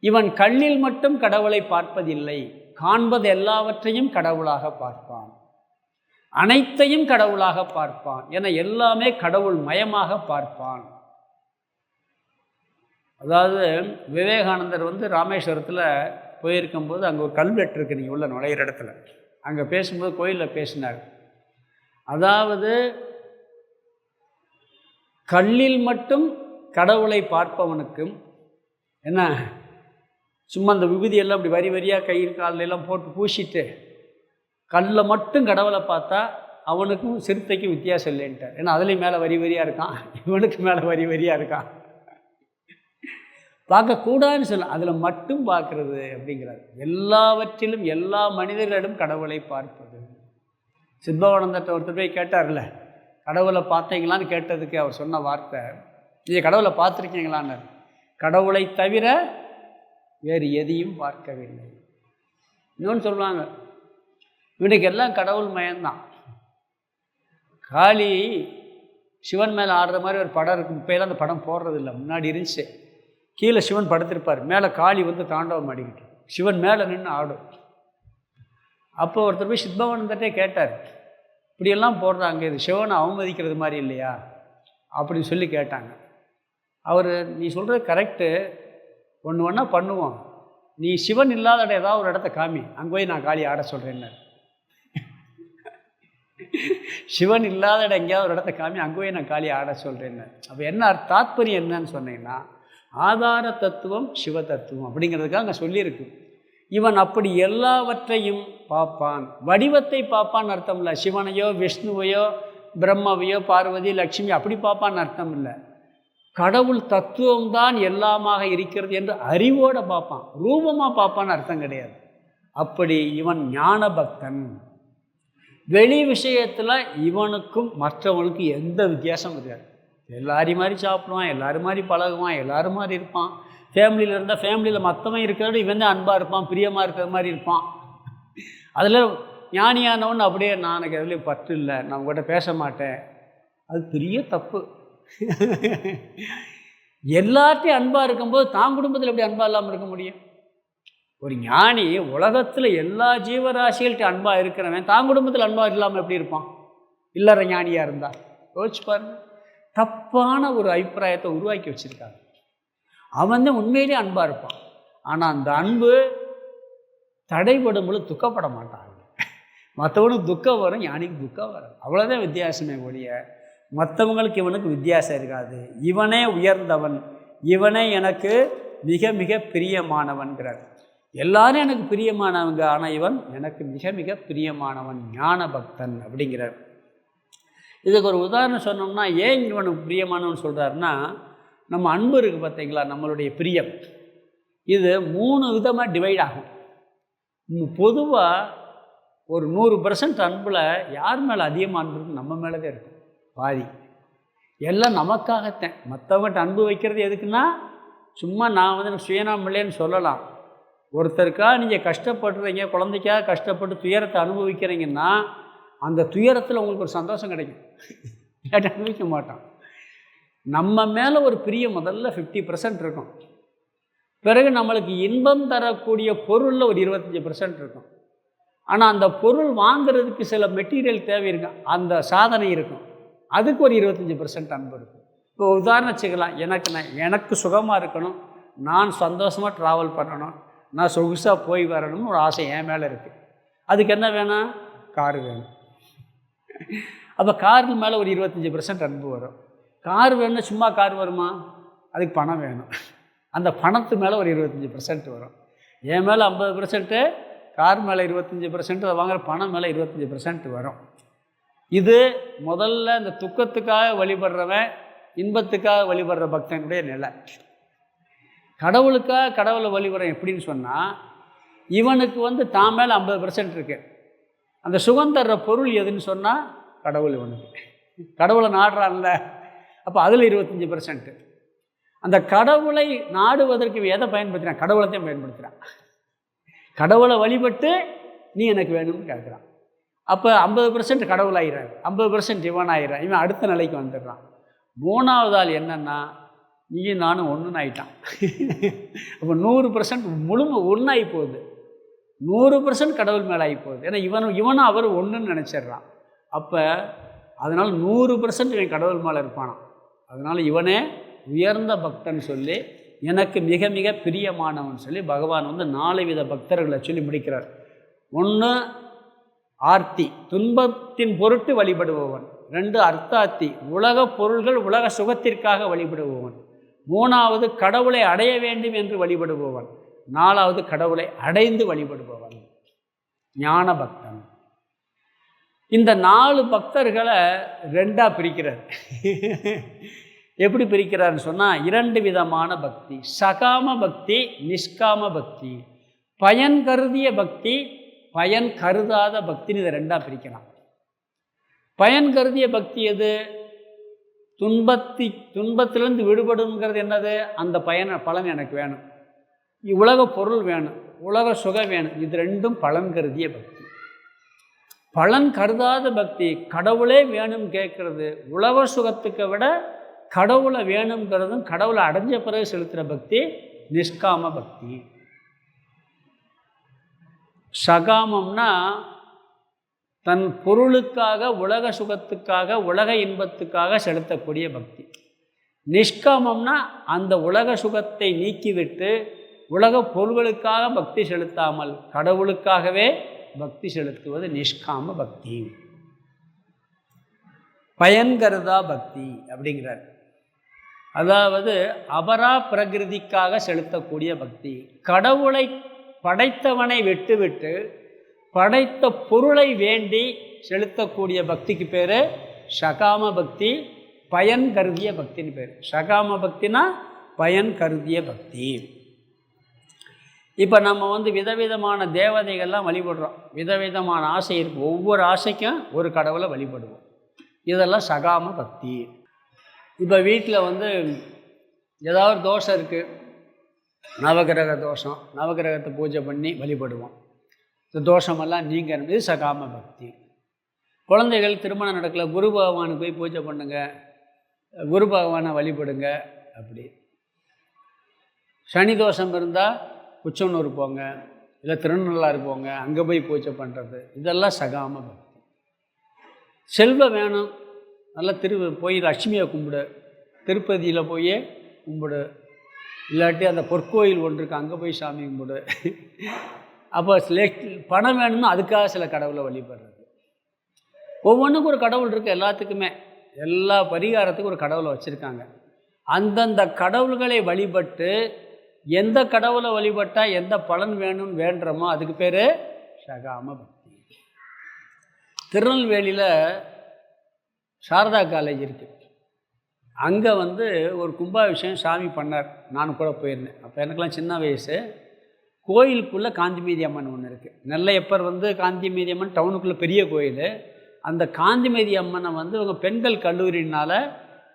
இவன் கண்ணில் மட்டும் கடவுளை பார்ப்பதில்லை, காண்பது எல்லாவற்றையும் கடவுளாக பார்ப்பான். அனைத்தையும் கடவுளாக பார்ப்பான். என எல்லாமே கடவுள் மயமாக பார்ப்பான். அதாவது விவேகானந்தர் ராமேஸ்வரத்தில் போயிருக்கும்போது அங்கே ஒரு கல்வெட்டு இருக்குது, நீங்கள் உள்ள நுழையிற இடத்துல. அங்கே பேசும்போது கோயிலில் பேசினார். அதாவது கல்லில் மட்டும் கடவுளை பார்ப்பவனுக்கும், என்ன சும்மா அந்த விபூதியெல்லாம் அப்படி வரி வரியாக கையில் காலில் எல்லாம் போட்டு பூசிட்டு கல்லில் மட்டும் கடவுளை பார்த்தா அவனுக்கும் சிறுத்தைக்கும் வித்தியாசம் இல்லைன்ட்டார். ஏன்னா அதுலேயும் மேலே வரி வரியாக இருக்கான், இவனுக்கு மேலே வரி வரியாக இருக்கான். பார்க்கக்கூடாதுன்னு சொல்ல, அதில் மட்டும் பார்க்கறது அப்படிங்கிறார். எல்லாவற்றிலும் எல்லா மனிதர்களிடம் கடவுளை பார்ப்பது. சித்பவானந்தர்கிட்ட ஒருத்தர் போய் கேட்டார்ல, கடவுளை பார்த்தீங்களான்னு கேட்டதுக்கு அவர் சொன்ன வார்த்தை, நீங்கள் கடவுளை பார்த்துருக்கீங்களான்னு. கடவுளை தவிர வேறு எதையும் பார்க்கவில்லை. இன்னொன்று சொல்லுவாங்க, இவனுக்கு எல்லாம் கடவுள் மயம்தான். காளி சிவன் மேலே ஆடுற மாதிரி ஒரு படம் இருக்கும். இப்போயெல்லாம் அந்த படம் போடுறதில்லை, முன்னாடி இருந்துச்சு. கீழே சிவன் படுத்திருப்பார், மேலே காளி தாண்டவம் ஆடிக்கிட்டு சிவன் மேலே நின்று ஆடும். அப்போ ஒருத்தர் போய் சித்பவானந்தர்கிட்டே கேட்டார், இப்படியெல்லாம் போடுறாங்க, இது சிவனை அவமதிக்கிறது மாதிரி இல்லையா அப்படின்னு சொல்லி கேட்டாங்க. அவர், நீ சொல்கிறது கரெக்டு, ஒன்று ஒன்றா பண்ணுவோம், நீ சிவன் இல்லாத ஏதாவது ஒரு இடத்த காமி, அங்கே போய் நான் காளி ஆட சொல்கிறேன்னு. சிவன் இல்லாத இடம் எங்கேயாவது ஒரு இடத்த காமி, அங்கே போய் நான் காளி ஆட சொல்கிறேன்னு. அப்போ என்ன தாத்பரியம் என்னன்னு சொன்னீங்கன்னா, ஆதார தத்துவம் சிவ தத்துவம் அப்படிங்கிறதுக்காக அங்கே சொல்லியிருக்கு. இவன் அப்படி எல்லாவற்றையும் பார்ப்பான். வடிவத்தை பார்ப்பான்னு அர்த்தம் இல்லை. சிவனையோ விஷ்ணுவையோ பிரம்மவையோ பார்வதி லட்சுமி அப்படி பார்ப்பான்னு அர்த்தம் இல்லை. கடவுள் தத்துவம்தான் எல்லாமாக இருக்கிறது என்று அறிவோடு பார்ப்பான், ரூபமாக பார்ப்பான்னு அர்த்தம் கிடையாது. அப்படி இவன் ஞான பக்தன். வெளி விஷயத்தில் இவனுக்கும் மற்றவனுக்கும் எந்த வித்தியாசம் கிடையாது. எல்லாரும் மாதிரி சாப்பிடுவான், எல்லோரும் மாதிரி பழகுவான், எல்லோரும் மாதிரி இருப்பான். ஃபேமிலியில் இருந்தால் ஃபேமிலியில் மற்றவன் இருக்கிறத இவன் தான் அன்பாக இருப்பான், பிரியமாக இருக்கிற மாதிரி இருப்பான். அதில் ஞானியானவன் அப்படியே நான் எதுலேயும் பற்று இல்லை, நான் உங்கள்கிட்ட பேச மாட்டேன், அது பெரிய தப்பு. எல்லாத்தையும் அன்பாக இருக்கும்போது தான் குடும்பத்தில் எப்படி அன்பாக இல்லாமல் இருக்க முடியும்? ஒரு ஞானி உலகத்தில் எல்லா ஜீவராசிகள்கிட்ட அன்பாக இருக்கிறவன் தான் குடும்பத்தில் அன்பாக இல்லாமல் எப்படி இருப்பான்? இல்லற ஞானியாக இருந்தால் யோசிச்சு பாருங்க. தப்பான ஒரு அபிப்பிராயத்தை உருவாக்கி வச்சுருக்காங்க. அவன் தான் உண்மையிலே அன்பாக இருப்பான். ஆனால் அந்த அன்பு தடைபடும் பொழுது துக்கப்பட மாட்டாங்க. மற்றவனுக்கு துக்கம் வரும், ஞானிக்கு துக்கம் வரும். அவ்வளோதான் வித்தியாசமே ஒழிய மற்றவங்களுக்கு இவனுக்கு வித்தியாசம் இருக்காது. இவனே உயர்ந்தவன், இவனே எனக்கு மிக மிக பிரியமானவன்கிறார். எல்லாரும் எனக்கு பிரியமானவங்க, ஆனால் இவன் எனக்கு மிக மிக பிரியமானவன், ஞான பக்தன் அப்படிங்கிறார். இதுக்கு ஒரு உதாரணம் சொன்னோம்னா, ஏன் இவனுக்கு பிரியமானவன் சொல்கிறாருன்னா, நம்ம அன்பு இருக்குது பார்த்தீங்களா, நம்மளுடைய பிரியம், இது 3 விதமாக டிவைட் ஆகும். பொதுவாக ஒரு 100% அன்பில் யார் மேலே அதிகமாக அன்பு இருக்குது? நம்ம மேலே தான் இருக்கும். பாதி எல்லாம் நமக்காகத்தான். மற்றவங்கள்ட்ட அன்பு வைக்கிறது எதுக்குன்னா, சும்மா நான் சுயநலம் இல்லைன்னு சொல்லலாம். ஒருத்தருக்காக நீங்கள் கஷ்டப்படுறீங்க, குழந்தைக்காக கஷ்டப்பட்டு துயரத்தை அனுபவிக்கிறீங்கன்னா அந்த துயரத்தில் உங்களுக்கு ஒரு சந்தோஷம் கிடைக்கும். கேட்டு அனுபவிக்க மாட்டான். நம்ம மேலே ஒரு பிரியம் முதல்ல 50% இருக்கும். பிறகு நம்மளுக்கு இன்பம் தரக்கூடிய பொருளில் ஒரு 25% இருக்கும். ஆனால் அந்த பொருள் வாங்கிறதுக்கு சில மெட்டீரியல் தேவை இருக்கும், அந்த சாதனை இருக்கும், அதுக்கு ஒரு 25% அன்பு இருக்கும். இப்போ உதாரணம் வச்சுக்கலாம், எனக்கு சுகமாக இருக்கணும், நான் சந்தோஷமாக ட்ராவல் பண்ணணும், நான் சொகுசாக போய் வரணும்னு ஒரு ஆசை என் மேலே இருக்குது. அதுக்கு என்ன வேணும்? காரு வேணும். அப்போ காருக்கு மேலே ஒரு 25% அன்பு வரும். கார் வேணும்னா சும்மா கார் வருமா? அதுக்கு பணம் வேணும். அந்த பணத்து மேலே ஒரு 25% வரும். என் மேலே 50%, கார் மேலே 25%, அதை வாங்குகிற பணம் மேலே 25% வரும். இது முதல்ல இந்த துக்கத்துக்காக வழிபடுறவன், இன்பத்துக்காக வழிபடுற பக்தனுடைய நிலை. கடவுளுக்காக கடவுளை வழிபடுறேன் எப்படின்னு சொன்னால், இவனுக்கு தான் மேலே 50% இருக்கு. அந்த சுகம் தர்ற பொருள் எதுன்னு சொன்னால் கடவுள். இவனுக்கு கடவுளை நாடுறான்ல, அப்போ அதில் 25%. அந்த கடவுளை நாடுவதற்கு எதை பயன்படுத்துகிறான்? கடவுளைத்தையும் பயன்படுத்துகிறான். கடவுளை வழிபட்டு நீ எனக்கு வேணும்னு கேட்குறான். அப்போ 50% கடவுள் ஆகிறார், 50% இவன் ஆகிறான். இவன் அடுத்த நிலைக்கு வந்துடுறான். 3வது ஆள் என்னென்னா, நீயும் நானும் ஒன்றுன்னு ஆகிட்டான். அப்போ 100% ஒன்றாகி போகுது. 100% கடவுள் மேலே ஆகி போகுது. ஏன்னா இவனும் அவர் ஒன்றுன்னு நினச்சிட்றான். அப்போ அதனால் 100% இவன் கடவுள் மேலே இருப்பானான். அதனால் இவனே உயர்ந்த பக்தன் சொல்லி எனக்கு மிக மிக பிரியமானவன் சொல்லி பகவான் 4 வித பக்தர்களை சொல்லி முடிக்கிறார். 1 ஆர்த்தி, துன்பத்தின் பொருட்டு வழிபடுபவன். 2 அர்த்தாத்தி, உலக பொருள்கள் உலக சுகத்திற்காக வழிபடுபவன். 3வது கடவுளை அடைய வேண்டும் என்று வழிபடுபவன். 4வது கடவுளை அடைந்து வழிபடுபவன், ஞான பக்தன். இந்த 4 பக்தர்களை 2ஆக பிரிக்கிறார். எப்படி பிரிக்கிறார்னு சொன்னால் 2 விதமான பக்தி, சகாம பக்தி, நிஷ்காம பக்தி. பயன் கருதிய பக்தி, பயன் கருதாத பக்தின்னு இதை 2ஆக பிரிக்கலாம். பயன் கருதிய பக்தி எது? துன்பத்திலிருந்து விடுபடுங்கிறது என்னது? அந்த பலன் எனக்கு வேணும், உலக பொருள் வேணும், உலக சுகம் வேணும். இது 2ம் பலன் கருதிய பக்தி. பலன் கருதாத பக்தி கடவுளே வேணும் கேட்கறது, உலக சுகத்துக்கு விட கடவுளை வேணுங்கிறதும் கடவுளை அடைஞ்ச பிறகு செலுத்துகிற பக்தி நிஷ்காம பக்தி. சகாமம்னா தன் பொருளுக்காக, உலக சுகத்துக்காக, உலக இன்பத்துக்காக செலுத்தக்கூடிய பக்தி. நிஷ்காமம்னா அந்த உலக சுகத்தை நீக்கிவிட்டு உலக பொருள்களுக்காக பக்தி செலுத்தாமல் கடவுளுக்காகவே பக்தி செலுத்துவது நிஷ்காம பக்தி. பயன்கருதா பக்தி அப்படிங்கிறார். அதாவது அபரா பிரகிருதிக்காக செலுத்தக்கூடிய பக்தி. கடவுளை படைத்தவனை விட்டுவிட்டு படைத்த பொருளை வேண்டி செலுத்தக்கூடிய பக்திக்கு பேர் சகாம பக்தி, பயன் கருதிய பக்தின்னு பேர். சகாம பக்தினா பயன் கருதிய பக்தி. இப்போ நம்ம விதவிதமான தேவதைகள்லாம் வழிபடுறோம், விதவிதமான ஆசை இருக்குது, ஒவ்வொரு ஆசைக்கும் ஒரு கடவுளை வழிபடுவோம். இதெல்லாம் சகாம பக்தி. இப்போ வீட்டில் ஏதாவது தோஷம் இருக்குது, நவகிரக தோஷம், நவகிரகத்தை பூஜை பண்ணி வழிபடுவோம். இந்த தோஷமெல்லாம் நீங்கள் இது சகாம பக்தி. குழந்தைகள் திருமணம் நடக்கல, குரு பகவானுக்கு போய் பூஜை பண்ணுங்க, குரு பகவானை வழிபடுங்க. அப்படி சனி தோஷம் இருந்தால் குச்சனூர் போங்க, இல்லை திருநள்ளாறு போங்க, அங்கே போய் பூஜை பண்ணுறது, இதெல்லாம் சகாம பக்தி. செல்வம் வேணும், நல்லா போய் லட்சுமியை கும்பிடு, திருப்பதியில் போய் கும்பிடு, இல்லாட்டி அந்த பொற்கோயில் ஒன்று இருக்குது அங்கே போய் சாமி கும்பிடு. அப்போ பணம் வேணும்னா அதுக்காக சில கடவுளை வழிபடுறது. ஒவ்வொன்றுக்கும் ஒரு கடவுள் இருக்குது, எல்லாத்துக்குமே எல்லா பரிகாரத்துக்கும் ஒரு கடவுளை வச்சுருக்காங்க. அந்தந்த கடவுள்களை வழிபட்டு எந்த கடவுளை வழிபட்டால் எந்த பலன் வேணும்னு வேண்டுறோமோ அதுக்கு பேர் சகாம பக்தி. திருநெல்வேலியில் சாரதா காலேஜ் இருக்குது, அங்கே ஒரு கும்பாபிஷேகம் சாமி பண்ணார். நான் கூட போயிருந்தேன். அப்போ எனக்கெல்லாம் சின்ன வயசு. கோயிலுக்குள்ளே காந்திமதி அம்மன் ஒன்று இருக்குது. நெல்லையப்பர் காந்திமதி அம்மன் டவுனுக்குள்ளே பெரிய கோயில். அந்த காந்திமதி அம்மனை இவங்க பெண்கள் கல்லூரினால்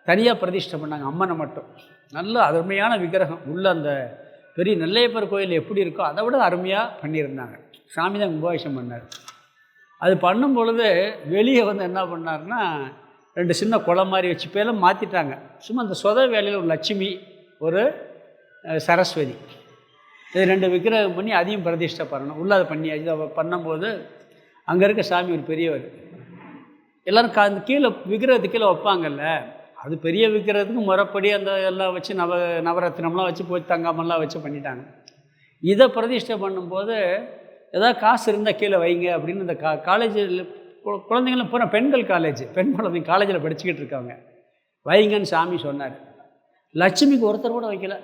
தனியாக பிரதிஷ்டை பண்ணாங்க, அம்மனை மட்டும். நல்ல அருமையான விக்கிரகம் உள்ள அந்த பெரிய நெல்லையப்பர் கோயில் எப்படி இருக்கோ அதை விட அருமையாக பண்ணியிருந்தாங்க. சாமி தான் கும்பாபிஷேகம் பண்ணார். அது பண்ணும் பொழுது வெளியே என்ன பண்ணார்னா 2 சின்ன குளம் மாதிரி வச்சு பேரெல்லாம் மாற்றிட்டாங்க. சும்மா அந்த சொத வேலையில் ஒரு லட்சுமி, ஒரு சரஸ்வதி, இது 2 விக்கிரகம் பண்ணி அதையும் பிரதிஷ்டை பண்ணணும். உள்ளே அதை பண்ணியாச்சு. அதை பண்ணும்போது அங்கே இருக்க சாமி ஒரு பெரியவர், எல்லோரும் அந்த கீழே விக்கிரகத்துக்கு கீழே வைப்பாங்கல்ல, அது பெரிய விக்கிரகத்துக்கு முறைப்படி அந்த எல்லாம் வச்சு நவரத்தினம்லாம் வச்சு போய் தங்கமெல்லாம் வச்சு பண்ணிட்டாங்க. இதை பிரதிஷ்டை பண்ணும்போது ஏதாவது காசு இருந்தால் கீழே வைங்க அப்படின்னு இந்த காலேஜில் குழந்தைங்களும் பூரா பெண்கள் காலேஜ், பெண் குழந்தைங்க காலேஜில் படிச்சுக்கிட்டு இருக்காங்க, வைங்கன்னு சாமி சொன்னார். லட்சுமிக்கு ஒருத்தர் கூட வைக்கல,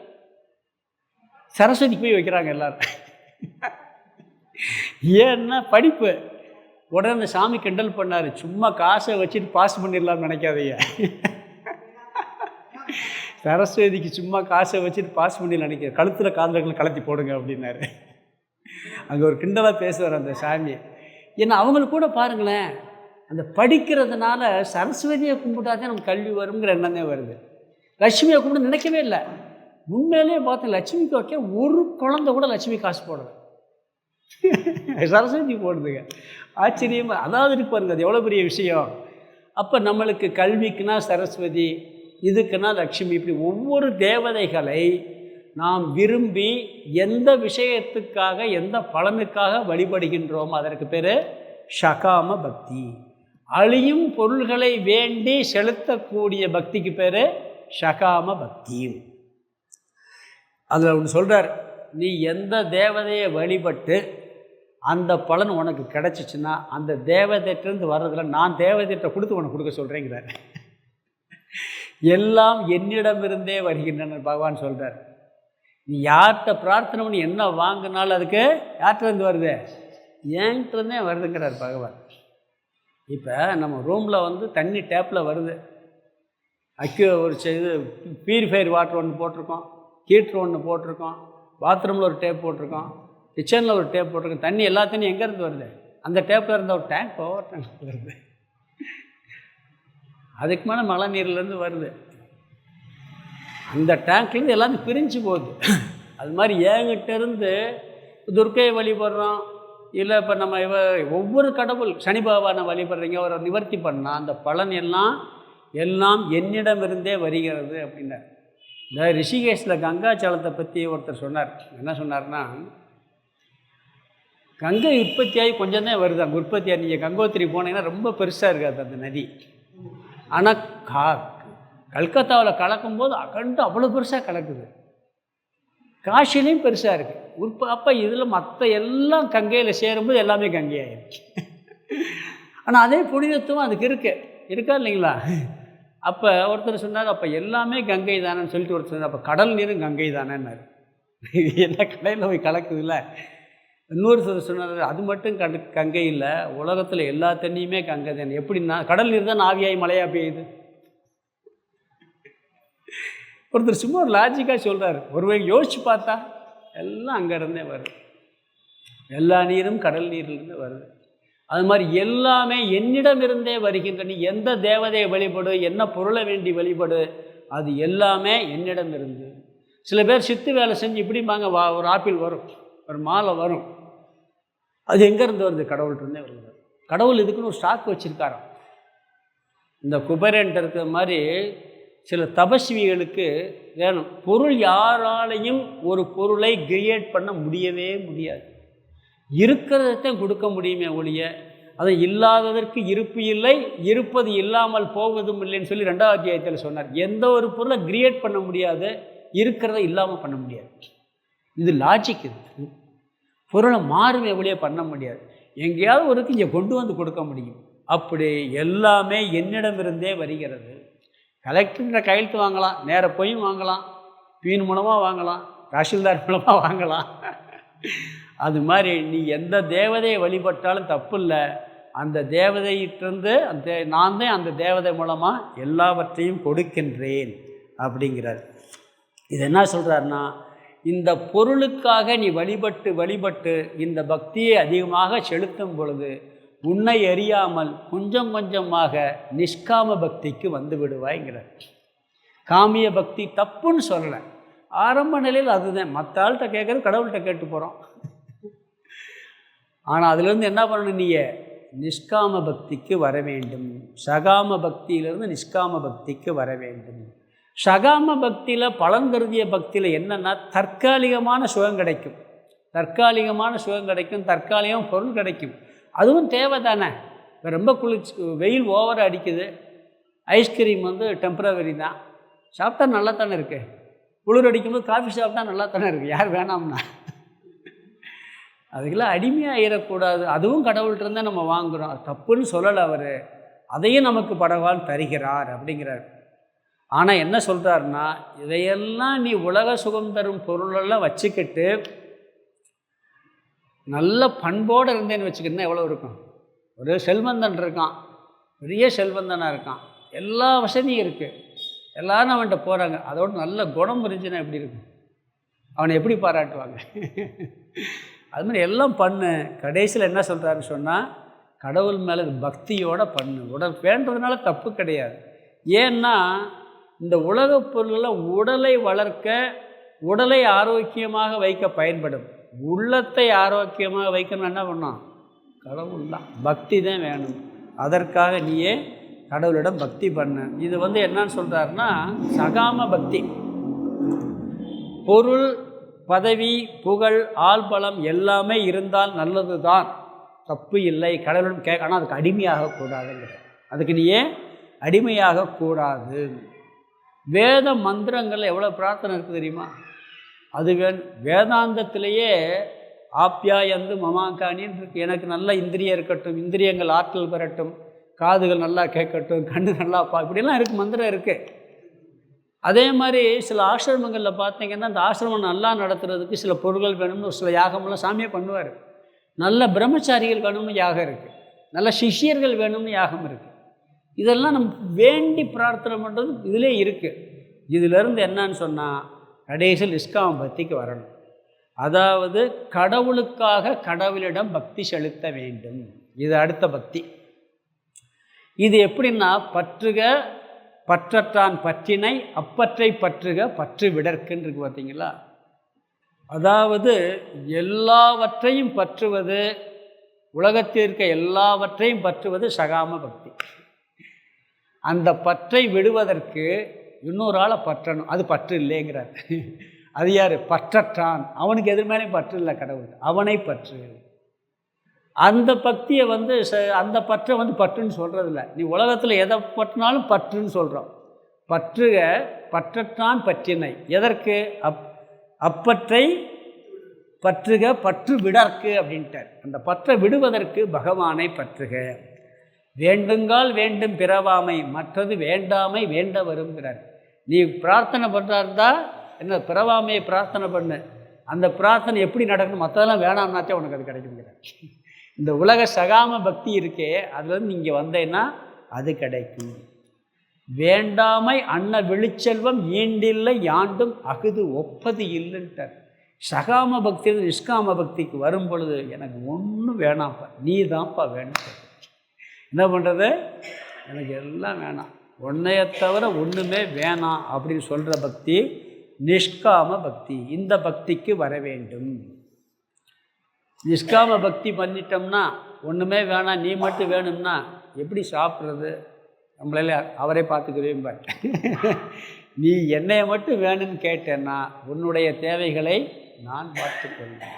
சரஸ்வதிக்கு போய் வைக்கிறாங்க எல்லோரும். ஏன்னா படிப்பு. உடனே அந்த சாமி கிண்டல் பண்ணார், சும்மா காசை வச்சுட்டு பாஸ் பண்ணிடலாம்னு நினைக்காதீங்க, சரஸ்வதிக்கு சும்மா காசை வச்சுட்டு பாஸ் பண்ணி நினைக்கிற, கழுத்தில் காதல்களை கலத்தி போடுங்க அப்படின்னாரு. அங்கே ஒரு கிண்டலாக பேசுவார் அந்த சாமி. ஏன்னா அவங்களுக்கு கூட பாருங்களேன், அந்த படிக்கிறதுனால சரஸ்வதியை கும்பிட்டாதான் நமக்கு கல்வி வருங்கிற எண்ணமே வருது. லட்சுமியை கும்பிட்டு நினைக்கவே இல்லை. உண்மையிலே பார்த்தேன், லட்சுமிக்கு வைக்க ஒரு குழந்தை கூட லட்சுமி காசு போடுது, சரஸ்வதி போடுதுங்க. ஆச்சரியமாக அதாவது இருப்பாருங்க, அது எவ்வளோ பெரிய விஷயம். அப்போ நம்மளுக்கு கல்விக்குன்னா சரஸ்வதி, இதுக்குன்னா லட்சுமி, இப்படி ஒவ்வொரு தேவதைகளை நாம் விரும்பி எந்த விஷயத்துக்காக எந்த பலனுக்காக வழிபடுகின்றோமோ அதற்கு பேர் சகாம பக்தி. அழியும் பொருள்களை வேண்டி செலுத்தக்கூடிய பக்திக்கு பேர் ஷகாம பக்தி. அதில் ஒன்று சொல்கிறார், நீ எந்த தேவதையை வழிபட்டு அந்த பலன் உனக்கு கிடச்சிச்சின்னா அந்த தேவதையிட்டேருந்து வர்றதில்ல, நான் தேவதையிட்ட கொடுத்து உனக்கு கொடுக்க சொல்கிறேங்கிறார். எல்லாம் என்னிடமிருந்தே வருகின்றன பகவான் சொல்கிறார். நீ யார்கிட்ட பிரார்த்தனை பண்ணி என்ன வாங்கினாலும் அதுக்கு யார்கிட்டருந்து வருது? ஏன்கிட்டருந்தே வருதுங்கிறார் பகவான். இப்போ நம்ம ரூமில் தண்ணி டேப்பில் வருது, ஒரு இது ப்யூரிஃபையர் வாட்டர் ஒன்று போட்டிருக்கோம், ஹீட்ரு ஒன்று போட்டிருக்கோம், பாத்ரூமில் ஒரு டேப் போட்டிருக்கோம், கிச்சனில் ஒரு டேப் போட்டிருக்கோம். தண்ணி எல்லா தண்ணியும் எங்கேருந்து வருது? அந்த டேப்பில் இருந்த ஒரு டேங்க் பவர் டேங்க் வருது. அதுக்கு மேலே மழை நீர்லேருந்து வருது. அந்த டேங்க்லேருந்து எல்லாத்தையும் பிரிஞ்சு போகுது. அது மாதிரி ஏங்கிட்டேருந்து துர்க்கையை வழிபடுறோம், இல்லை இப்போ நம்ம ஒவ்வொரு கடவுள் சனி பகவானை வழிபடுறீங்க, அவரை நிவர்த்தி பண்ணால் அந்த பலன் எல்லாம் என்னிடமிருந்தே வருகிறது அப்படின்னார். இந்த ரிஷிகேஷில் கங்காச்சலத்தை பற்றி ஒருத்தர் சொன்னார். என்ன சொன்னார்னா, கங்கை உற்பத்தியாகி கொஞ்சம் தான் வருது அங்கே உற்பத்தியாக. நீங்கள் கங்கோத்திரி போனீங்கன்னா ரொம்ப பெருசாக இருக்காது அந்த நதி. ஆனால் கல்கத்தாவில் கலக்கும்போது அவ்வளோ பெருசாக கலக்குது. காஷிலையும் பெருசாக இருக்குது. அப்போ இதில் மற்ற எல்லாம் கங்கையில் சேரும்போது எல்லாமே கங்கை ஆகிடுச்சு. ஆனால் அதே புனிதத்துவம் அதுக்கு இருக்கா இல்லைங்களா? அப்போ ஒருத்தர் சொன்னார், அப்போ எல்லாமே கங்கை தானேன்னு சொல்லிட்டு ஒருத்தர் சொன்னார், அப்போ கடல் நீரும் கங்கை தானேன்னாரு. எல்லா கடையில் போய் கலக்குதுல்ல. இன்னொரு சொன்னார், அது மட்டும் கங்கை இல்லை, உலகத்தில் எல்லா தண்ணியுமே கங்கை தானே. எப்படின்னா கடல் நீர் தான் ஆவியாகி மழையாக பெய்யுது. ஒருத்தர் சும்மா ஒரு லாஜிக்காக சொல்கிறார். ஒருவரை யோசித்து பார்த்தா எல்லாம் அங்கேருந்தே வருது. எல்லா நீரும் கடல் நீரிலிருந்து வருது. அது மாதிரி எல்லாமே என்னிடமிருந்தே வருகின்ற. நீ எந்த தேவதையை வழிபடு, என்ன பொருளை வேண்டி வழிபடு, அது எல்லாமே என்னிடமிருந்து. சில பேர் சித்து வேலை செஞ்சு இப்படிம்பாங்க, ஒரு ஆப்பிள் வரும், ஒரு மாலை வரும், அது எங்கேருந்து வருது? கடவுள்கிட்டருந்தே வருது. கடவுள் இதுக்குன்னு ஒரு ஸ்டாக் வச்சுருக்காராம். இந்த குபேரன்ட்டு இருக்கிற மாதிரி சில தபஸ்விகளுக்கு வேணும். பொருள் யாராலையும் ஒரு பொருளை கிரியேட் பண்ண முடியவே முடியாது. இருக்கிறதைத்தான் கொடுக்க முடியுமே ஒழிய, அதை இல்லாததற்கு இருப்பு இல்லை, இருப்பது இல்லாமல் போவதும் இல்லைன்னு சொல்லி 2வது அத்தியாயத்தில் சொன்னார். எந்த ஒரு பொருளை கிரியேட் பண்ண முடியாது, இருக்கிறத இல்லாமல் பண்ண முடியாது. இது லாஜிக். இது பொருளை மாறுமே ஒழிய பண்ண முடியாது. எங்கேயாவது ஒருக்கு இங்கே கொண்டு வந்து கொடுக்க முடியும். அப்படி எல்லாமே என்னிடமிருந்தே வருகிறது. கலெக்டர்கிட்ட கையெழுத்து வாங்கலாம், நேர போயும் வாங்கலாம், பீன் மூலமாக வாங்கலாம், தாசில்தார் மூலமாக வாங்கலாம். அது மாதிரி நீ எந்த தேவதையை வழிபட்டாலும் தப்பு இல்லை. அந்த தேவதையிட்டிருந்து நான் தான் அந்த தேவதை மூலமாக எல்லாவற்றையும் கொடுக்கின்றேன் அப்படிங்கிறார். இது என்ன சொல்கிறாருன்னா, இந்த பொருளுக்காக நீ வழிபட்டு இந்த பக்தியை அதிகமாக செலுத்தும் பொழுது உன்னை அறியாமல் கொஞ்சம் கொஞ்சமாக நிஷ்காம பக்திக்கு வந்து விடுவாய்ங்கிறார். காமிய பக்தி தப்புன்னு சொல்லலை, ஆரம்ப நிலையில் அதுதான். மற்ற ஆள்கிட்ட கேட்குறது கடவுள்கிட்ட கேட்டு போகிறோம். ஆனால் அதுலேருந்து என்ன பண்ணணும்? நீயே நிஷ்காம பக்திக்கு வர வேண்டும். சகாம பக்தியிலிருந்து நிஷ்காம பக்திக்கு வர வேண்டும். சகாம பக்தியில் பலன் கருதிய பக்தியில் என்னென்னா தற்காலிகமான சுகம் கிடைக்கும், தற்காலிகம் பொருள் கிடைக்கும். அதுவும் தேவை தானே. இப்போ ரொம்ப வெயில் ஓவராக அடிக்குது, ஐஸ்கிரீம் டெம்பரவரி தான், சாப்பிட்டா நல்லா தானே இருக்குது. குளிர் அடிக்கும்போது காஃபி சாப்பிட்டா நல்லா தானே இருக்குது, யார் வேணாம்னா. அதுக்கெல்லாம் அடிமையாகிடக்கூடாது. அதுவும் கடவுள்கிட்ட இருந்தால் நம்ம வாங்குகிறோம், அது தப்புன்னு சொல்லலை அவர். அதையும் நமக்கு பகவான் தருகிறார் அப்படிங்கிறார். ஆனால் என்ன சொல்கிறாருன்னா, இதையெல்லாம் நீ உலக சுகம் தரும் பொருளெல்லாம் வச்சுக்கிட்டு நல்ல பண்போடு இருந்தேன்னு வச்சுக்கிட்டா எவ்வளோ இருக்கும்? ஒரு செல்வந்தன் இருக்கான், பெரிய செல்வந்தனாக இருக்கான், எல்லா வசதியும் இருக்குது, எல்லோரும் அவன்கிட்ட போகிறாங்க, அதோடு நல்ல குணம் இருந்துச்சுன்னா எப்படி இருக்கும்? அவனை எப்படி பாராட்டுவாங்க? அது மாதிரி எல்லாம் பண்ணு. கடைசியில் என்ன சொல்கிறாருன்னு சொன்னால், கடவுள் மேலே பக்தியோடு பண்ணு. உடல் வேண்டதுனால தப்பு கிடையாது. ஏன்னா இந்த உலகப் பொருளெல்லாம் உடலை வளர்க்க, உடலை ஆரோக்கியமாக வைக்க பயன்படும். உள்ளத்தை ஆரோக்கியமாக வைக்கணும் என்ன பண்ணோம்? கடவுள் தான், பக்தி தான் வேணும். அதற்காக நீயே கடவுளிடம் பக்தி பண்ணு. இது என்னன்னு சொல்கிறாருன்னா, சகாம பக்தி. பொருள், பதவி, புகழ், ஆள்பலம் எல்லாமே இருந்தால் நல்லது தான். தப்பு இல்லை, கடவுளும் ஆனால் அதுக்கு அடிமையாகக்கூடாதுங்கிற. அதுக்கு நீ ஏன் அடிமையாகக்கூடாது. வேத மந்திரங்கள் எவ்வளோ பிரார்த்தனை இருக்குது தெரியுமா? அது வேதாந்தத்திலேயே ஆப்யாயந்து மமாங்கானின்னு இருக்கு. எனக்கு நல்ல இந்திரியம் இருக்கட்டும், இந்திரியங்கள் ஆற்றல் பெறட்டும், காதுகள் நல்லா கேட்கட்டும், கண்ணு நல்லா இப்படிலாம் இருக்குது, மந்திரம் இருக்குது. அதே மாதிரி சில ஆசிரமங்களில் பார்த்தீங்கன்னா அந்த ஆசிரமம் நல்லா நடத்துறதுக்கு சில பொருள்கள் வேணும்னு ஒரு சில யாகமெல்லாம் சாமியே பண்ணுவார். நல்ல பிரம்மச்சாரிகள் வேணும்னு யாகம் இருக்குது, நல்ல சிஷியர்கள் வேணும்னு யாகம் இருக்குது. இதெல்லாம் நம்ம வேண்டி பிரார்த்தனை பண்ணுறது இதிலே இருக்குது. இதிலேருந்து என்னன்னு சொன்னால் கடைசியில் நிஷ்காம பக்திக்கு வரணும். அதாவது கடவுளுக்காக கடவுளிடம் பக்தி செலுத்த வேண்டும். இது அடுத்த பக்தி. இது எப்படின்னா பற்றுக பற்றற்றான் பற்றினை அப்பற்றை பற்றுக பற்று விடற்குன்னு இருக்கு பார்த்தீங்களா? அதாவது எல்லாவற்றையும் பற்றுவது, உலகத்தில் இருக்க எல்லாவற்றையும் பற்றுவது சகாம பக்தி. அந்த பற்றை விடுவதற்கு இன்னொரு ஆளை பற்றணும், அது பற்று இல்லைங்கிறார். அது யார்? பற்றற்றான். அவனுக்கு எதிர்மேலையும் பற்று இல்லை, கடவுள் அவனை பற்று. அந்த பக்தியை அந்த பற்றை பற்றுன்னு சொல்கிறதில்ல. நீ உலகத்தில் எதை பற்றினாலும் பற்றுன்னு சொல்கிறோம். பற்றுக பற்றற்றான் பற்றினை. எதற்கு? அப்பற்றை பற்றுக பற்று விடற்கு அப்படின்ட்டார். அந்த பற்றை விடுவதற்கு பகவானை பற்றுக. வேண்டுங்கால் வேண்டும் பிறவாமை, மற்றது வேண்டாமை வேண்ட வருங்கிறார். நீ பிரார்த்தனை பண்ணுறாருந்தா என்ன, பிறவாமையை பிரார்த்தனை பண்ணு. அந்த பிரார்த்தனை எப்படி நடக்கணும், மற்றதெல்லாம் வேணாம்னாச்சே உனக்கு அது கிடைக்குங்கிறார். இந்த உலக சகாம பக்தி இருக்கே, அதுலேருந்து நீங்கள் வந்தேன்னா அது கிடைக்கும். வேண்டாமை அன்ன வெளிச்செல்வம் ஈண்டில்லை யாண்டும் அகுது ஒப்பது இல்லைன்ட்டார். சகாம பக்தி நிஷ்காம பக்திக்கு வரும் பொழுது எனக்கு ஒன்றும் வேணாம்ப்பா, நீ தான்ப்பா வேணும். என்ன பண்ணுறது? எனக்கு எல்லாம் வேணாம், ஒன்றைய தவிர ஒன்றுமே வேணாம் அப்படின்னு சொல்கிற பக்தி நிஷ்காம பக்தி. இந்த பக்திக்கு வர வேண்டும். நிஷ்காம பக்தி பண்ணிட்டோம்னா ஒன்றுமே வேணாம், நீ மட்டும் வேணும்னா எப்படி சாப்பிட்றது? நம்மளால அவரே பார்த்துக்கிறேன். நீ என்னையை மட்டும் வேணும்னு கேட்டேன்னா உன்னுடைய தேவைகளை நான் பார்த்துக்கொள்வேன்.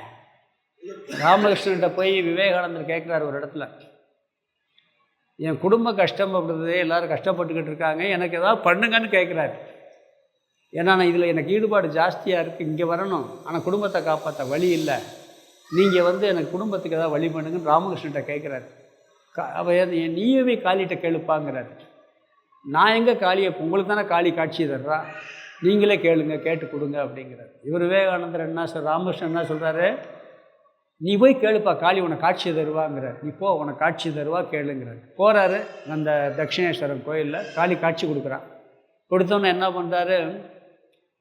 ராமகிருஷ்ணன்கிட்ட போய் விவேகானந்தர் கேட்குறாரு ஒரு இடத்துல, என் குடும்ப கஷ்டப்படுறது, எல்லோரும் கஷ்டப்பட்டுக்கிட்டு இருக்காங்க, எனக்கு ஏதாவது பண்ணுங்கன்னு கேட்குறாரு. ஏன்னா நான் இதில் எனக்கு ஈடுபாடு ஜாஸ்தியாக இருக்குது, இங்கே வரணும், ஆனால் குடும்பத்தை காப்பாற்ற வழி இல்லை, நீங்கள் எனக்கு குடும்பத்துக்கு ஏதாவது வழி பண்ணுங்கன்னு ராமகிருஷ்ணன்கிட்ட கேட்குறாரு. நீயவே காளிகிட்ட கேளுப்பாங்கிறார். நான் எங்கே காளியை, உங்களுக்கு தானே காளி காட்சி தர்றா, நீங்களே கேளுங்க, கேட்டு கொடுங்க அப்படிங்கிறார். இவர் விவேகானந்தர் என்ன ராமகிருஷ்ணன் என்ன சொல்கிறாரு, நீ போய் கேளுப்பா, காளி உனக்கு காட்சி தருவாங்கிறார். நீ போ, உனக்கு காட்சி தருவா கேளுங்கிறார். போகிறாரு, அந்த தட்சிணேஸ்வரன் கோயிலில் காளி காட்சி கொடுக்குறான். கொடுத்தோன்னே என்ன பண்ணுறாரு,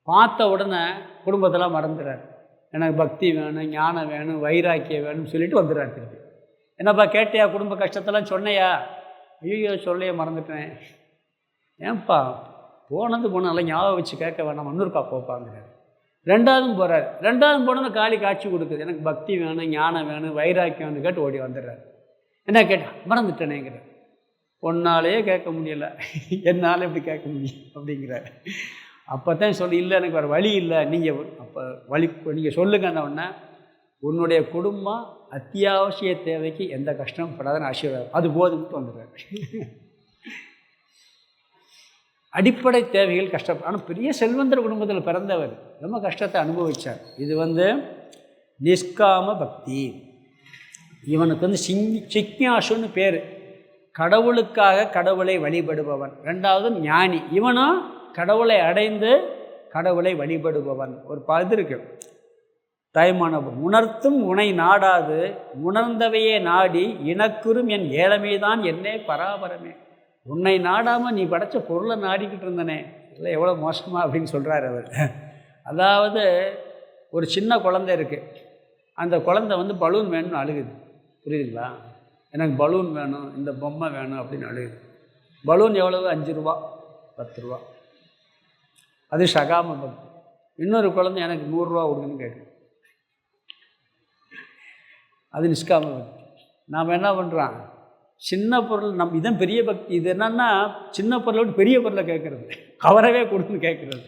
பார்த்த உடனே குடும்பத்தெல்லாம் மறந்துடுறார். எனக்கு பக்தி வேணும், ஞானம் வேணும், வைராக்கியம் வேணும்னு சொல்லிட்டு வந்துடுறாரு. திருப்பி என்னப்பா கேட்டியா, குடும்ப கஷ்டத்தெல்லாம் சொன்னையா? ஐயோ சொல்லையே மறந்துட்டேன். ஏன்ப்பா போனது நல்லா ஞாபகம் வச்சு கேட்க வேணாம், மன்னூர்க்கா போப்பாங்கிறார். ரெண்டாவதும் போகிறார். ரெண்டாவது போனோன்னு காளி காட்சி கொடுக்குது, எனக்கு பக்தி வேணும், ஞானம் வேணும், வைராக்கியம் வேணும் கேட்டு ஓடி வந்துடுறார். என்ன கேட்டால் மறந்துட்டேனேங்கிறார். ஒன்னாலேயே கேட்க முடியலை, என்னால் எப்படி கேட்க முடியும் அப்படிங்கிறார். அப்போ தான் சொல்லி, இல்லை எனக்கு வேறு வழி இல்லை, நீங்கள் அப்போ வழி நீங்கள் சொல்லுங்கன்ன உடனே, உன்னுடைய குடும்பம் அத்தியாவசிய தேவைக்கு எந்த கஷ்டமும் படாதுன்னு ஆசீர்வாதம், அது போதும்ட்டு வந்துடுறாரு. அடிப்படை தேவைகள் கஷ்டப்படும். ஆனால் பெரிய செல்வந்தர் குடும்பத்தில் பிறந்தவர் ரொம்ப கஷ்டத்தை அனுபவித்தார். இது நிஷ்காம பக்தி. இவனுக்கு சிக்ஞாசுன்னு பேர். கடவுளுக்காக கடவுளை வழிபடுபவன். ரெண்டாவது ஞானி. இவனும் கடவுளை அடைந்து கடவுளை வழிபடுபவன். ஒரு இது இருக்கு, தாய்மானவன் உணர்த்தும் உனை நாடாது உணர்ந்தவையே நாடி இனக்குறும் என் ஏழமைதான் என்னே பராபரமே. உன்னை நாடாமல் நீ படைச்ச பொருளை நாடிக்கிட்டு இருந்தனே, இல்லை எவ்வளோ மோசமா அப்படின்னு சொல்கிறார் அவர். அதாவது ஒரு சின்ன குழந்தை இருக்குது, அந்த குழந்தை பலூன் வேணும்னு அழுகுது, புரியுதுங்களா? எனக்கு பலூன் வேணும், இந்த பொம்மை வேணும் அப்படின்னு அழுகுது. பலூன் எவ்வளவு? 5 ரூபா 10 ரூபா. அது சகாம பக்தி. இன்னொரு குழந்தை எனக்கு 100 ரூபா கொடுங்கன்னு கேட்குது, அது நிஷ்காம பக்தி. நாம் என்ன பண்ணுறான், சின்ன பொருள் இதான் பெரிய பக்தி. இது என்னன்னா சின்ன பொருளை விட்டு பெரிய பொருளை கேட்குறது, அவரவே கொடுன்னு கேட்குறது.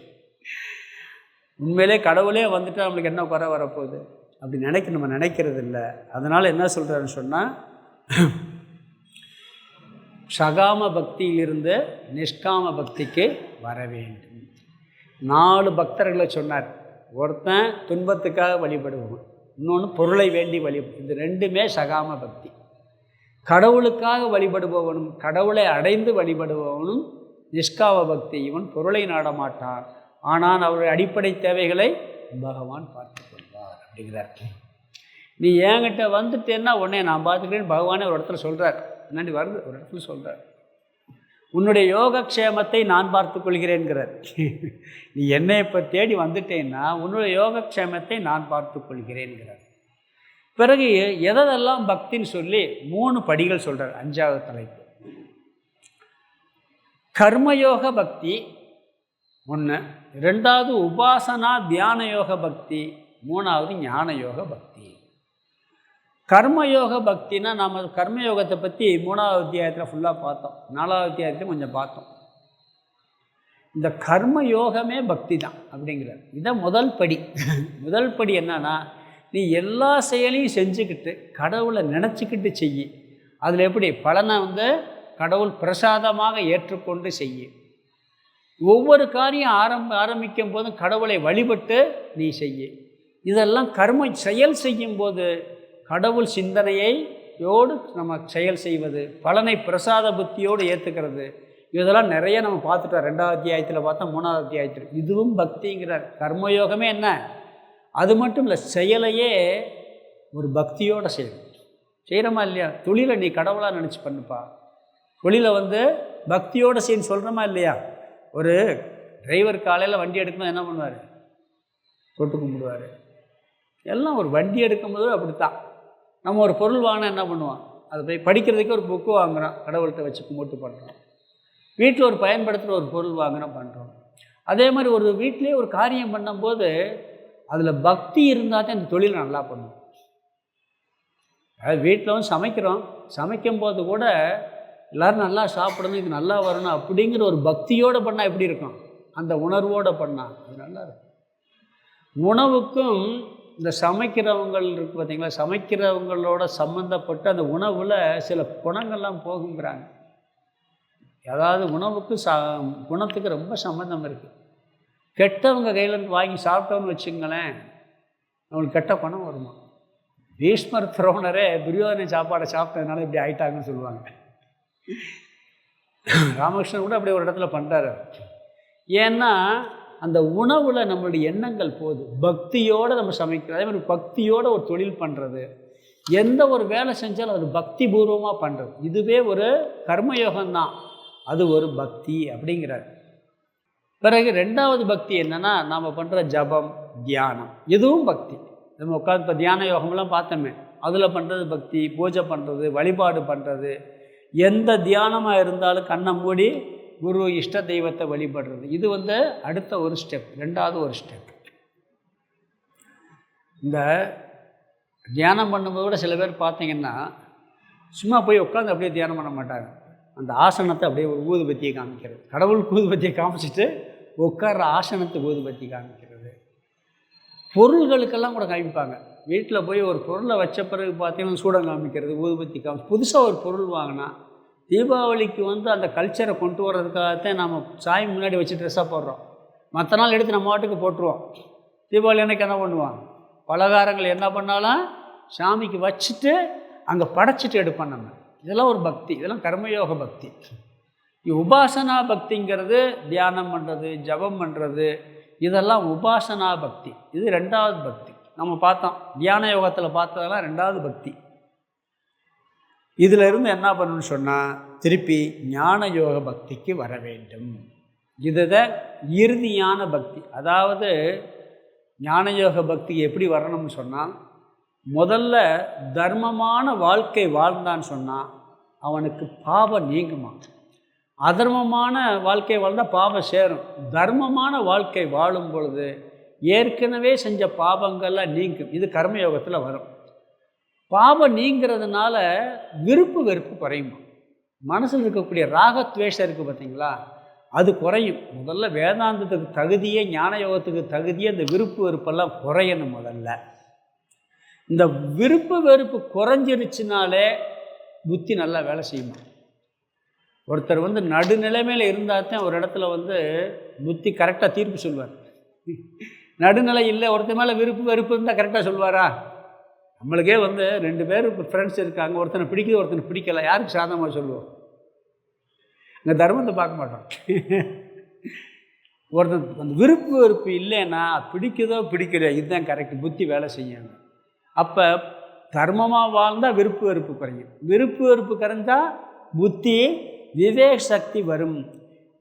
உண்மையிலே கடவுளே வந்துட்டு நம்மளுக்கு என்ன குறை வரப்போகுது? அப்படி நம்ம நினைக்கிறது இல்லை. அதனால் என்ன சொல்கிறாருன்னு சொன்னால், சகாம பக்தியிலிருந்து நிஷ்காம பக்திக்கு வர வேண்டும். 4 பக்தர்களை சொன்னார். ஒருத்தன் துன்பத்துக்காக வழிபடுவோம், இன்னொன்று பொருளை வேண்டி வழிபடும். இது ரெண்டுமே சகாம பக்தி. கடவுளுக்காக வழிபடுபவனும் கடவுளை அடைந்து வழிபடுபவனும் நிஷ்காம பக்தி. இவன் பொருளை நாடமாட்டான், ஆனால் அவருடைய அடிப்படை தேவைகளை பகவான் பார்த்து கொள்வார் அப்படிங்கிறார். நீ என்கிட்ட வந்துட்டேன்னா உடனே நான் பார்த்துக்கிறேன்னு பகவானே ஒரு இடத்துல சொல்கிறார். முன்னாடி வருது, ஒரு இடத்துல சொல்கிறார், உன்னுடைய யோகக்ஷேமத்தை நான் பார்த்து கொள்கிறேன்கிறார். நீ என்னை இப்போ தேடி வந்துட்டேன்னா உன்னுடைய யோகக்ஷேமத்தை நான் பார்த்து கொள்கிறேன்கிறார். பிறகு எதெல்லாம் பக்தின்னு சொல்லி 3 படிகள் சொல்கிறார். 5வது தலைப்பு கர்மயோக பக்தி 1, 2வது உபாசனா தியான யோக பக்தி, 3வது ஞான யோக பக்தி. கர்மயோக பக்தினா நம்ம கர்மயோகத்தை பற்றி 3வது அத்தியாயத்தில் ஃபுல்லாக பார்த்தோம், 4வது அத்தியாயத்தையும் கொஞ்சம் பார்த்தோம். இந்த கர்மயோகமே பக்தி தான் அப்படிங்கிறார். இதான் முதல் படி. முதல் படி என்னன்னா, நீ எல்லா செயலையும் செஞ்சுக்கிட்டு கடவுளை நினச்சிக்கிட்டு செய்யி. அதில் எப்படி பலனை கடவுள் பிரசாதமாக ஏற்றுக்கொண்டு செய்ய. ஒவ்வொரு காரியம் ஆரம்பிக்கும் போதும் கடவுளை வழிபட்டு நீ செய்ய. இதெல்லாம் கர்ம செயல் செய்யும்போது கடவுள் சிந்தனையோடு நம்ம செயல் செய்வது, பலனை பிரசாத புத்தியோடு ஏற்றுக்கிறது. இதெல்லாம் நிறைய நம்ம பார்த்துட்டோம். 2வது அத்தியாயத்தில் பார்த்தோம், 3வது அத்தியாயத்தில். இதுவும் பக்திங்கிறார். கர்மயோகமே என்ன, அது மட்டும் இல்லை, செயலையே ஒரு பக்தியோடு செய்யணும். செய்கிறோமா இல்லையா? தொழிலை நீ கடவுளாக நினச்சி பண்ணுப்பா. தொழிலை பக்தியோடு செய்யணும் சொல்கிறோமா இல்லையா? ஒரு டிரைவர் காலையில் வண்டி எடுக்கணும், என்ன பண்ணுவார்? தொட்டு கும்பிடுவார். எல்லாம் ஒரு வண்டி எடுக்கும்போது அப்படித்தான். நம்ம ஒரு பொருள் வாங்கினா என்ன பண்ணுவோம்? அதை போய் படிக்கிறதுக்கு ஒரு புக்கு வாங்குகிறோம், கடவுள்கிட்ட வச்சு கும்பிட்டு பண்ணுறோம். வீட்டில் ஒரு பயன்படுத்துகிற ஒரு பொருள் வாங்கினா பண்ணுறோம். அதே மாதிரி ஒரு வீட்டிலே ஒரு காரியம் பண்ணும்போது அதில் பக்தி இருந்தால் தான் அந்த தொழில் நல்லா பண்ணும். அதாவது வீட்டில் சமைக்கிறோம், சமைக்கும்போது கூட எல்லோரும் நல்லா சாப்பிடணும், இது நல்லா வரணும் அப்படிங்கிற ஒரு பக்தியோடு பண்ணால் எப்படி இருக்கும்? அந்த உணர்வோடு பண்ணால் அது நல்லா இருக்கும். உணவுக்கும் இந்த சமைக்கிறவங்கள் இருக்குது பார்த்திங்களா, சமைக்கிறவங்களோட சம்மந்தப்பட்ட அந்த உணவில் சில குணங்கள்லாம் போகுங்கிறாங்க. அதாவது உணவுக்கு குணத்துக்கு ரொம்ப சம்மந்தம் இருக்குது. கெட்டவங்க கையிலேருந்து வாங்கி சாப்பிட்டோன்னு வச்சுங்களேன், அவங்களுக்கு கெட்ட குணம் வருமா? பீஷ்மர் துரோணரே துரியோதனை சாப்பாடை சாப்பிட்டதுனால இப்படி ஆயிட்டாங்கன்னு சொல்லுவாங்க. ராமகிருஷ்ணன் கூட அப்படி ஒரு இடத்துல பண்ணுறாரு. ஏன்னா அந்த உணவில் நம்மளுடைய எண்ணங்கள் போகுது. பக்தியோடு நம்ம சமைக்கிறோம். அதே மாதிரி பக்தியோடு ஒரு தொழில் பண்ணுறது, எந்த ஒரு வேலை செஞ்சாலும் அது பக்தி பூர்வமாக பண்ணுறது, இதுவே ஒரு கர்மயோகம்தான். அது ஒரு பக்தி அப்படிங்கிறார். பிறகு 2வது பக்தி என்னென்னா, நாம் பண்ணுற ஜபம் தியானம், இதுவும் பக்தி. நம்ம உட்காந்து இப்போ தியான யோகம்லாம் பார்த்தோமே, அதில் பண்ணுறது பக்தி. பூஜை பண்ணுறது, வழிபாடு பண்ணுறது, எந்த தியானமாக இருந்தாலும் கண்ணை மூடி குரு இஷ்ட தெய்வத்தை வழிபடுறது, இது அடுத்த ஒரு ஸ்டெப், 2வது ஒரு ஸ்டெப். இந்த தியானம் பண்ணும்போது கூட சில பேர் பார்த்திங்கன்னா சும்மா போய் உட்காந்து அப்படியே தியானம் பண்ண மாட்டாங்க. அந்த ஆசனத்தை அப்படியே ஒரு ஊதுபத்தியை காமிக்கிறது, கடவுளுக்கு ஊதுபத்தியை காமிச்சிட்டு உட்கார்ற ஆசனத்துக்கு ஊதுபத்தி காமிக்கிறது. பொருள்களுக்கெல்லாம் கூட காமிப்பாங்க. வீட்டில் போய் ஒரு பொருளை வச்ச பிறகு பார்த்தீங்கன்னா சூடம் காமிக்கிறது, ஊதுபத்தி புதுசாக ஒரு பொருள் வாங்கினா தீபாவளிக்கு அந்த கல்ச்சரை கொண்டு வர்றதுக்காகத்தான் நம்ம சாமி முன்னாடி வச்சு ட்ரெஸ்ஸாக போடுறோம். மற்ற நாள் எடுத்து நம்ம வாட்டுக்கு போட்டுருவோம். தீபாவளி அன்றைக்கி என்ன பண்ணுவான்? பலகாரங்கள் என்ன பண்ணாலும் சாமிக்கு வச்சுட்டு அங்கே படைச்சிட்டு எடுப்போம் நம்ம. இதெல்லாம் ஒரு பக்தி, இதெல்லாம் கர்மயோக பக்தி. உபாசனா பக்திங்கிறது தியானம் பண்ணுறது, ஜபம் பண்ணுறது, இதெல்லாம் உபாசனா பக்தி. இது 2வது பக்தி. நம்ம பார்த்தோம் தியான யோகத்தில் பார்த்ததெல்லாம் 2வது பக்தி. இதில் இருந்து என்ன பண்ணணும்னு சொன்னால் திருப்பி ஞான யோக பக்திக்கு வர வேண்டும். இதுதான் இறுதியான பக்தி. அதாவது ஞான யோக பக்திக்கு எப்படி வரணும்னு சொன்னால், முதல்ல தர்மமான வாழ்க்கை வாழ்ந்தான்னு சொன்னால் அவனுக்கு பாவம் நீங்குமா. அதர்மமான வாழ்க்கை வாழ்ந்தால் பாவம் சேரும். தர்மமான வாழ்க்கை வாழும் பொழுது ஏற்கனவே செஞ்ச பாவங்கள்லாம் நீங்கும். இது கர்மயோகத்தில் வரும். பாவம் நீங்கிறதுனால விருப்பு வெறுப்பு குறையுமா. மனசில் இருக்கக்கூடிய ராகத்வேஷம் இருக்குது பார்த்தீங்களா, அது குறையும். முதல்ல வேதாந்தத்துக்கு தகுதியே, ஞான யோகத்துக்கு தகுதியே இந்த விருப்பு வெறுப்பெல்லாம் குறையணும் முதல்ல. இந்த விருப்பு வெறுப்பு குறைஞ்சிருச்சுனாலே புத்தி நல்லா வேலை செய்யுமா. ஒருத்தர் நடுநிலைமையில் இருந்தால் தான் ஒரு இடத்துல புத்தி கரெக்டாக தீர்ப்பு சொல்வார். நடுநிலை இல்லை, ஒருத்தர் மேலே விருப்பு வெறுப்பு இருந்தால் கரெக்டாக சொல்வாரா? நம்மளுக்கே 2 பேர் ஃப்ரெண்ட்ஸ் இருக்காங்க, ஒருத்தனை பிடிக்குது ஒருத்தனை பிடிக்கலை, யாருக்கு சாதகமாக சொல்லுவோம்? இந்த தர்மத்தை பார்க்க மாட்டோம். ஒருத்தன் அந்த விருப்பு வெறுப்பு இல்லைன்னா பிடிக்குதோ பிடிக்கலையோ இதுதான் கரெக்ட், புத்தி வேலை செய்யும். அப்போ தர்மமாக வாழ்ந்தால் விருப்பு வெறுப்பு குறையும், விருப்பு வெறுப்பு குறைஞ்சால் புத்தி விவேக சக்தி வரும்.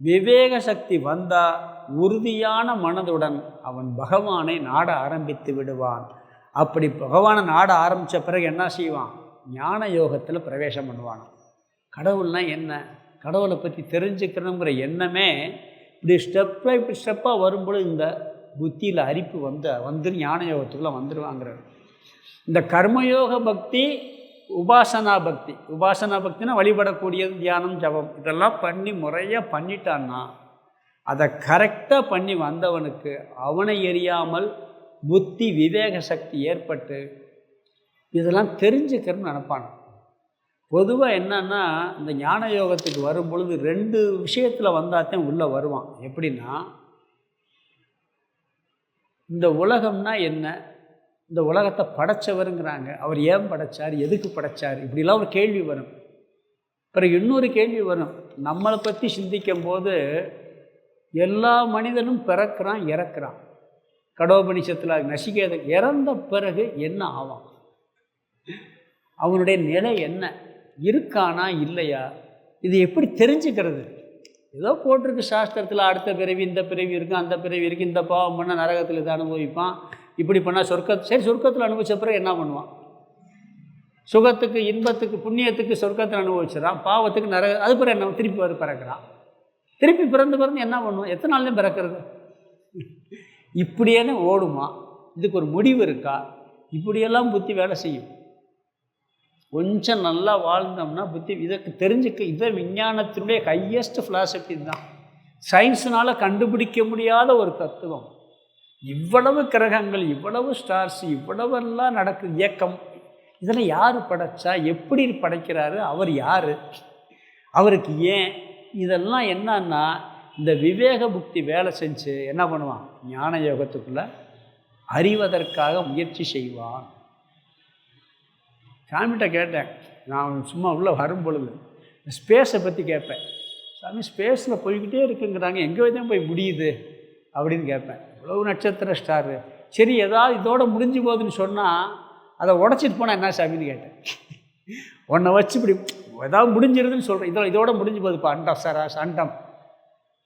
விவேக சக்தி வந்தால் உறுதியான மனதுடன் அவன் பகவானை நாட ஆரம்பித்து விடுவான். அப்படி பகவானை நாட ஆரம்பித்த பிறகு என்ன செய்வான்? ஞான யோகத்தில் பிரவேசம் பண்ணுவான். கடவுள்னால் என்ன, கடவுளை பற்றி தெரிஞ்சுக்கணுங்கிற எண்ணமே இப்படி ஸ்டெப்பாக வரும்போது இந்த புத்தியில் அரிப்பு வந்துடும், ஞான யோகத்துக்குள்ளே வந்துடுவாங்கிறார். இந்த கர்மயோக பக்தி, உபாசனா பக்தி, உபாசனா பக்தினா வழிபடக்கூடியது, தியானம், ஜபம் இதெல்லாம் பண்ணி முறையாக பண்ணிட்டான்னா அதை கரெக்டாக பண்ணி வந்தவனுக்கு அவனை எரியாமல் புத்தி விவேக சக்தி ஏற்பட்டு இதெல்லாம் தெரிஞ்சுக்கிறன்னு நினைப்பான். பொதுவாக என்னன்னா இந்த ஞான யோகத்துக்கு வரும் பொழுது 2 விஷயத்தில் வந்தாத்தான் உள்ளே வருவான். எப்படின்னா, இந்த உலகம்னா என்ன, இந்த உலகத்தை படைச்சவருங்கிறாங்க, அவர் ஏன் படைச்சார், எதுக்கு படைச்சார், இப்படிலாம் ஒரு கேள்வி வரும். பிறகு இன்னொரு கேள்வி வரும், நம்மளை பற்றி சிந்திக்கும் போது எல்லா மனிதனும் பிறக்கிறான் இறக்குறான். கடோபனிஷத்தில் நசிகேத இறந்த பிறகு என்ன ஆவான், அவனுடைய நிலை என்ன, இருக்கானா இல்லையா, இது எப்படி தெரிஞ்சுக்கிறது? ஏதோ போட்டிருக்கு சாஸ்திரத்தில், அடுத்த பிறவி இந்த பிறவி இருக்குது, அந்த பிறவி இருக்குது, இந்த பாவம் பண்ணால் நரகத்தில் இதை அனுபவிப்பான், இப்படி பண்ணால் சரி சொர்க்கத்தில் அனுபவிச்ச பிறகு என்ன பண்ணுவான்? சுகத்துக்கு இன்பத்துக்கு புண்ணியத்துக்கு சொர்க்கத்தில் அனுபவிச்சிடறான், பாவத்துக்கு நரக, அது பிறகு என்ன திருப்பி பிறக்கிறான். திருப்பி பிறந்து என்ன பண்ணுவான்? எத்தனை நாள்லையும் பிறக்கிறது? இப்படியேன்னு ஓடுமா? இதுக்கு ஒரு முடிவு இருக்கா? இப்படியெல்லாம் புத்தி வேலை செய்யும். கொஞ்சம் நல்லா வாழ்ந்தோம்னா புத்தி இதற்கு தெரிஞ்சுக்க, இதை விஞ்ஞானத்தினுடைய ஹையஸ்ட் ஃபிலாசபி தான். சயின்ஸுனால் கண்டுபிடிக்க முடியாத ஒரு தத்துவம். இவ்வளவு கிரகங்கள், இவ்வளவு ஸ்டார்ஸ், இவ்வளவெல்லாம் நடக்குது இயக்கம், இதெல்லாம் யார் படைச்சா, எப்படி படைக்கிறாரு, அவர் யார், அவருக்கு ஏன், இதெல்லாம் என்னன்னா இந்த விவேக புக்தி வேலை செஞ்சு என்ன பண்ணுவான்? ஞான யோகத்துக்குள்ளே அறிவதற்காக முயற்சி செய்வான். சாமிகிட்ட கேட்டேன், நான் சும்மா உள்ளே வரும் பொழுது ஸ்பேஸை பற்றி கேட்பேன். சாமி ஸ்பேஸில் போய்கிட்டே இருக்குங்கிறாங்க, எங்கே தான் போய் முடியுது அப்படின்னு கேட்பேன். இவ்வளவு நட்சத்திர ஸ்டாரு, சரி ஏதாவது இதோட முடிஞ்சு போகுதுன்னு சொன்னால் அதை உடச்சிட்டு போனால் என்ன சாமின்னு கேட்டேன். உன்னை வச்சு இப்படி ஏதாவது முடிஞ்சிருதுன்னு சொல்கிறேன், இதோட முடிஞ்சு போகுதுப்பா, அண்டம் சராஸ் அண்டம்,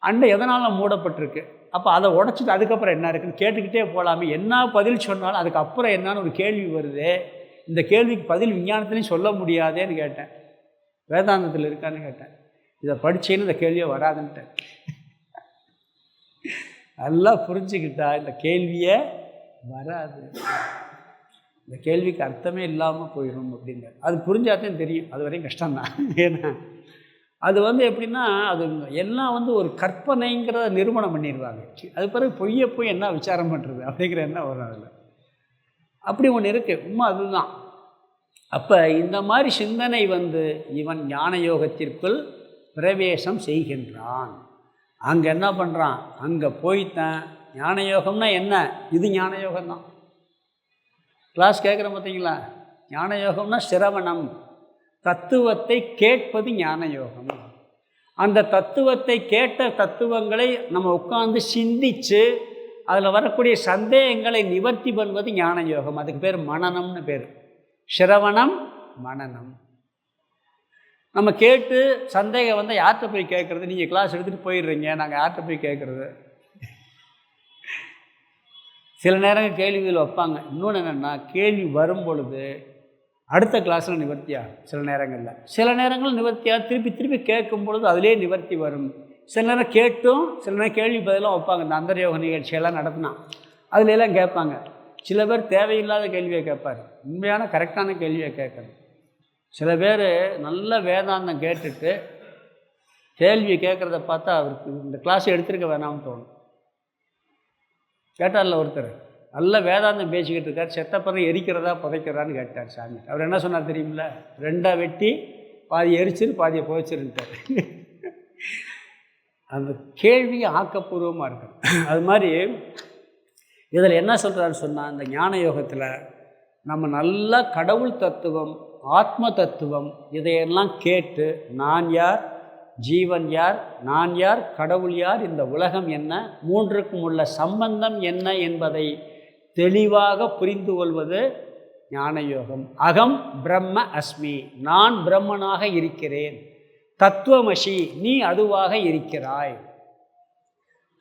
அண்டம் எதனால் மூடப்பட்டிருக்கு, அப்போ அதை உடச்சிட்டு அதுக்கப்புறம் என்ன இருக்குன்னு கேட்டுக்கிட்டே போகலாமே, என்ன பதில் சொன்னாலும் அதுக்கப்புறம் என்னான்னு ஒரு கேள்வி வருது, இந்த கேள்விக்கு பதில் விஞ்ஞானத்துலேயும் சொல்ல முடியாதேன்னு கேட்டேன். வேதாந்தத்தில் இருக்கான்னு கேட்டேன். இதை படித்தேன்னு இந்த கேள்வியே வராதுன்ட்டேன். நல்லா புரிஞ்சுக்கிட்டா இந்த கேள்வியே வராது, இந்த கேள்விக்கு அர்த்தமே இல்லாமல் போயிடும் அப்படிங்க. அது புரிஞ்சாதான் தெரியும், அது வரையும் கஷ்டம்தான். ஏன்னா அது எப்படின்னா அது எல்லாம் ஒரு கற்பனைங்கிறத நிரூபணம் பண்ணிடுவாங்க. அது பிறகு பொய்யை போய் என்ன விசாரம் பண்ணுறது அப்படிங்கிற என்ன வரும் அதில். அப்படி ஒன்று இருக்குது, உண்மை அதுதான். அப்போ இந்த மாதிரி சிந்தனை இவன் ஞான யோகத்திற்குள் பிரவேசம் செய்கின்றான். அங்கே என்ன பண்ணுறான்? அங்கே போய்த்தான் ஞான யோகம்னா என்ன, இது ஞான யோகம்தான். கிளாஸ் கேட்குறேன் பார்த்தீங்களா, ஞான யோகம்னா சிரவணம், தத்துவத்தை கேட்பது ஞான யோகம். அந்த தத்துவத்தை கேட்ட தத்துவங்களை நம்ம உட்கார்ந்து சிந்தித்து அதில் வரக்கூடிய சந்தேகங்களை நிவர்த்தி பண்ணுவது ஞான யோகம். அதுக்கு பேர் மனனம்னு பேர். சிரவணம், மனனம். நம்ம கேட்டு சந்தேகம் யார்கிட்ட போய் கேட்குறது? நீங்கள் கிளாஸ் எடுத்துகிட்டு போயிடுறீங்க, நாங்கள் யார்கிட்ட போய் கேட்குறது? சில நேரங்கள் கேள்விகள் வைப்பாங்க. இன்னொன்று என்னென்னா, கேள்வி வரும் பொழுது அடுத்த கிளாஸில் நிவர்த்தியாகும். சில நேரங்கள் நிவர்த்தியாக திருப்பி திருப்பி கேட்கும் பொழுது அதிலே நிவர்த்தி வரும். சில நேரம் கேட்டும் சில நேரம் கேள்வி பதிலாக வைப்பாங்க. இந்த அந்தர்யோக நிகழ்ச்சியெல்லாம் நடத்தினா அதுலெல்லாம் கேட்பாங்க. சில பேர் தேவையில்லாத கேள்வியை கேட்பார், உண்மையான கரெக்டான கேள்வியை கேட்கணும். சில பேர் நல்ல வேதாந்தம் கேட்டுட்டு கேள்வியை கேட்குறத பார்த்தா அவருக்கு இந்த கிளாஸை எடுத்துருக்க வேணாம்னு தோணும். கேட்டார்ல ஒருத்தர், நல்ல வேதாந்தம் பேசிக்கிட்டு இருக்கார். செத்த பிறகு எரிக்கிறதா புதைக்கிறதான்னு கேட்டார் சாமி. அவர் என்ன சொன்னார் தெரியுமில்ல? 2 வெட்டி பாதி எரிச்சிரு பாதியை புதைச்சிருந்தார். அந்த கேள்வி ஆக்கப்பூர்வமாக இருக்கும். அது மாதிரி இதில் என்ன சொல்கிறாருன்னு சொன்னால், இந்த ஞான யோகத்தில் நம்ம நல்லா கடவுள் தத்துவம், ஆத்ம தத்துவம் இதையெல்லாம் கேட்டு நான் யார், ஜீவன் யார், நான் யார், கடவுள் யார், இந்த உலகம் என்ன, மூன்றுக்கும் உள்ள சம்பந்தம் என்ன என்பதை தெளிவாக புரிந்து கொள்வது ஞான யோகம். அகம் பிரம்ம அஸ்மி, நான் பிரம்மனாக இருக்கிறேன். தத்துவமசி, நீ அதுவாக இருக்கிறாய்.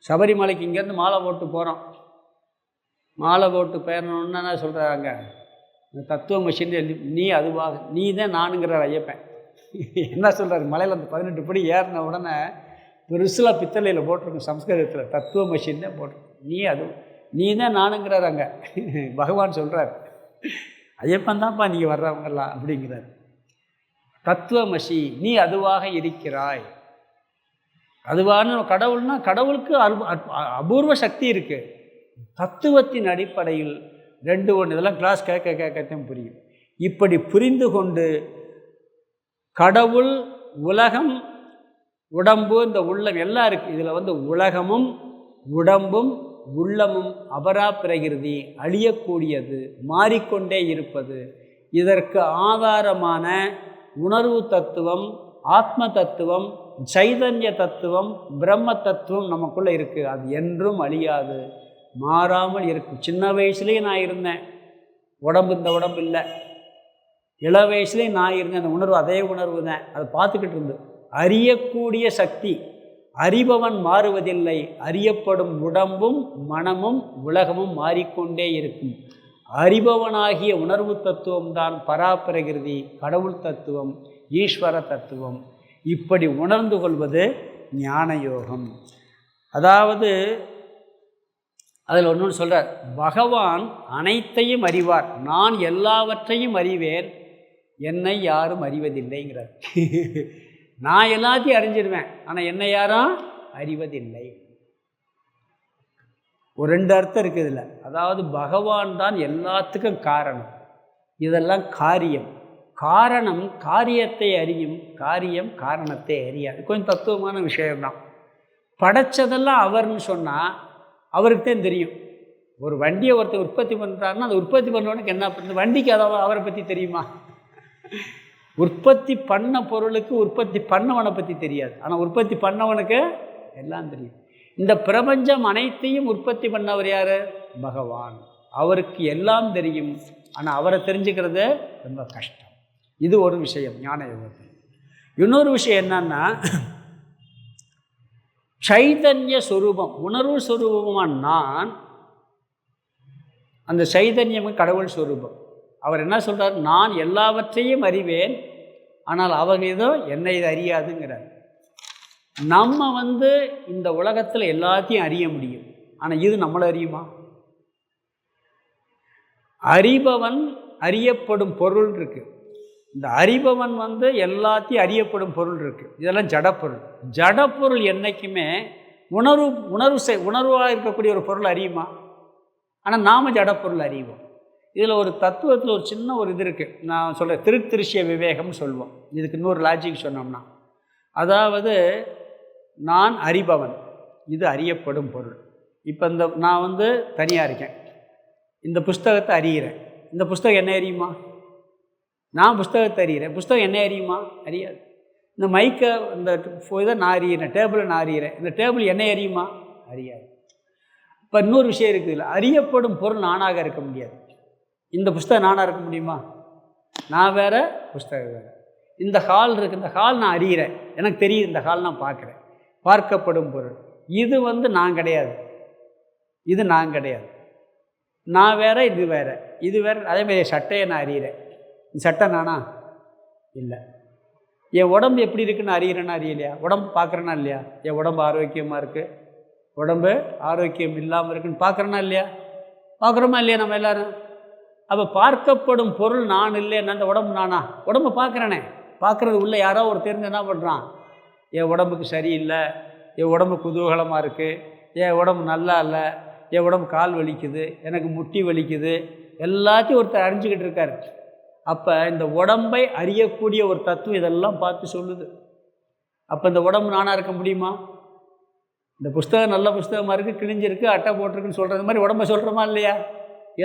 சபரிமலைக்கு இங்கேருந்து மாலை போட்டு போகிறோம். மாலை போட்டு பேரணுன்னு என்ன சொல்கிறாங்க? தத்துவமசின்னு நீ அதுவாக, நீ தான் நானுங்கிறார் ஐயப்பன். என்ன சொல்கிறார்? மலையில் அந்த 18 படி ஏறின உடனே பெருசில் பித்தளையில் போட்டிருக்கும், சம்ஸ்கிருதத்தில் தத்துவமசின்னு தான் போட்டிருக்கும். நீ தான் நானுங்கிறார் அங்கே பகவான் சொல்கிறார். ஐயப்பன் தான்ப்பா நீங்கள் வர்றவங்கெல்லாம் அப்படிங்கிறார். தத்துவமசி, நீ அதுவாக இருக்கிறாய். அதுவான கடவுள்னா கடவுளுக்கு அபூர்வ சக்தி இருக்குது. தத்துவத்தின் அடிப்படையில் 2 1 இதெல்லாம் கிளாஸ் கேட்கத்தான் புரியும். இப்படி புரிந்து கொண்டு கடவுள், உலகம், உடம்பு, இந்த உள்ளம் எல்லாம் இருக்குது. இதில் உலகமும் உடம்பும் உள்ளமும் அபரா பிரகிருதி, அழியக்கூடியது, மாறிக்கொண்டே இருப்பது. இதற்கு ஆதாரமான உணர்வு தத்துவம், ஆத்ம தத்துவம், சைதன்ய தத்துவம், பிரம்ம தத்துவம் நமக்குள்ளே இருக்குது. அது என்றும் அழியாது, மாறாமல் இருக்கும். சின்ன வயசுலேயே நான் இருந்தேன், உடம்பு இந்த உடம்பு இல்லை. இள வயசுலேயும் நான் இருந்தேன், அந்த உணர்வு அதே உணர்வு தான். அதை பார்த்துக்கிட்டு இருந்து அறியக்கூடிய சக்தி. அறிபவன் மாறுவதில்லை, அறியப்படும் உடம்பும் மனமும் உலகமும் மாறிக்கொண்டே இருக்கும். அறிபவனாகிய உணர்வு தத்துவம் தான் பராப்பிரகிருதி, கடவுள் தத்துவம், ஈஸ்வர தத்துவம். இப்படி உணர்ந்து கொள்வது ஞான யோகம். அதாவது அதில் ஒன்று சொல்கிறார், பகவான் அனைத்தையும் அறிவார், நான் எல்லாவற்றையும் அறிவேன், என்னை யாரும் அறிவதில்லைங்கிறார். நான் எல்லாத்தையும் அறிஞ்சிடுவேன், ஆனால் என்னை யாரும் அறிவதில்லை. ஒரு 2 அர்த்தம் இருக்குது இதில். அதாவது பகவான் தான் எல்லாத்துக்கும் காரணம், இதெல்லாம் காரியம். காரணம் காரியத்தை அறியும், காரியம் காரணத்தை அறியாது. கொஞ்சம் தத்துவமான விஷயம்தான். படைச்சதெல்லாம் அவர்னு சொன்னால் அவருக்கு தான் தெரியும். ஒரு வண்டியை ஒருத்தர் உற்பத்தி பண்ணுறாருன்னா அந்த உற்பத்தி பண்ணுறவனுக்கு என்ன பண்ணுறது? வண்டிக்கு அவரை பற்றி தெரியுமா? உற்பத்தி பண்ண பொருளுக்கு உற்பத்தி பண்ணவனை பற்றி தெரியாது, ஆனால் உற்பத்தி பண்ணவனுக்கு எல்லாம் தெரியும். இந்த பிரபஞ்சம் அனைத்தையும் உற்பத்தி பண்ணவர் யார்? பகவான். அவருக்கு எல்லாம் தெரியும், ஆனால் அவரை தெரிஞ்சுக்கிறது ரொம்ப கஷ்டம். இது ஒரு விஷயம் ஞான யோகத்தில். இன்னொரு விஷயம் என்னன்னா, சைதன்ய சொரூபம், உணர்வு சொரூபமான நான், அந்த சைதன்யம் கடவுள் சொரூபம். அவர் என்ன சொல்கிறார்? நான் எல்லாவற்றையும் அறிவேன், ஆனால் அவங்க ஏதோ என்னை இது அறியாதுங்கிறார். நம்ம இந்த உலகத்தில் எல்லாத்தையும் அறிய முடியும், ஆனால் இது நம்மளை அறியுமா? அறிபவன், அறியப்படும் பொருள் இருக்குது. இந்த அறிபவன் எல்லாத்தையும் அறியப்படும் பொருள் இருக்குது. இதெல்லாம் ஜடப்பொருள். ஜடப்பொருள் என்றைக்குமே உணர்வாக இருக்கக்கூடிய ஒரு பொருள் அறியுமா? ஆனால் நாம் ஜடப்பொருள் அறிவோம். இதில் ஒரு தத்துவத்தில் ஒரு சின்ன ஒரு இது இருக்குது. நான் சொல்கிறேன், திருஷ்ய விவேகம்னு சொல்லுவோம். இதுக்கு இன்னொரு லாஜிக் சொன்னோம்னா, அதாவது நான் அறிபவன், இது அறியப்படும் பொருள். இப்போ நான் தனியாக இருக்கேன், இந்த புஸ்தகத்தை அறிகிறேன். இந்த புஸ்தகம் என்ன அறியுமா? நான் புஸ்தகத்தை அறிகிறேன், புஸ்தகம் என்ன அறியுமா? அறியாது. இந்த மைக்கை, இந்த இதை நான் அறிகிறேன், டேபிளை நான் அறிகிறேன், இந்த டேபிள் என்ன அறியுமா? அறியாது. இப்போ இன்னொரு விஷயம் இருக்குது, இல்லை அறியப்படும் பொருள் நானாக இருக்க முடியாது. இந்த புஸ்தகம் நானாக இருக்க முடியுமா? நான் வேறு, புஸ்தகம் வேறு. இந்த ஹால் இருக்குது, இந்த ஹால் நான் அறிகிறேன், எனக்கு தெரியுது, இந்த ஹால் நான் பார்க்குறேன், பார்க்கப்படும் பொருள். இது நான் கிடையாது, இது நான் கிடையாது. நான் வேறு, இது வேறு, இது வேறு. அதேமாதிரி சட்டையை நான் அறிகிறேன், இந்த சட்டை நானா? இல்லை. என் உடம்பு எப்படி இருக்குன்னு அறிகிறேன்னா அறியலையா? உடம்பு பார்க்குறேன்னா இல்லையா? என் உடம்பு ஆரோக்கியமாக இருக்குது, உடம்பு ஆரோக்கியம் இல்லாமல் இருக்குன்னு பார்க்குறேன்னா இல்லையா? பார்க்குறோமா இல்லையா நம்ம எல்லோரும்? அப்போ பார்க்கப்படும் பொருள் நான் இல்லைன்னா அந்த உடம்பு நானா? உடம்பை பார்க்குறேனே, பார்க்குறது உள்ளே யாரோ ஒரு தெரிஞ்சு என்ன பண்ணுறான்? என் உடம்புக்கு சரியில்லை, என் உடம்பு குதூகலமாக இருக்குது, என் உடம்பு நல்லா இல்லை, என் உடம்பு கால் வலிக்குது, எனக்கு முட்டி வலிக்குது, எல்லாத்தையும் ஒருத்தர் அறிஞ்சிக்கிட்டு இருக்கார். அப்போ இந்த உடம்பை அறியக்கூடிய ஒரு தத்துவம் இதெல்லாம் பார்த்து சொல்லுது. அப்போ இந்த உடம்பு நானாக இருக்க முடியுமா? இந்த புஸ்தகம் நல்ல புஸ்தகமாக இருக்குது, கிழிஞ்சிருக்கு, அட்டை போட்டிருக்குன்னு சொல்கிறது மாதிரி உடம்பை சொல்கிறோமா இல்லையா?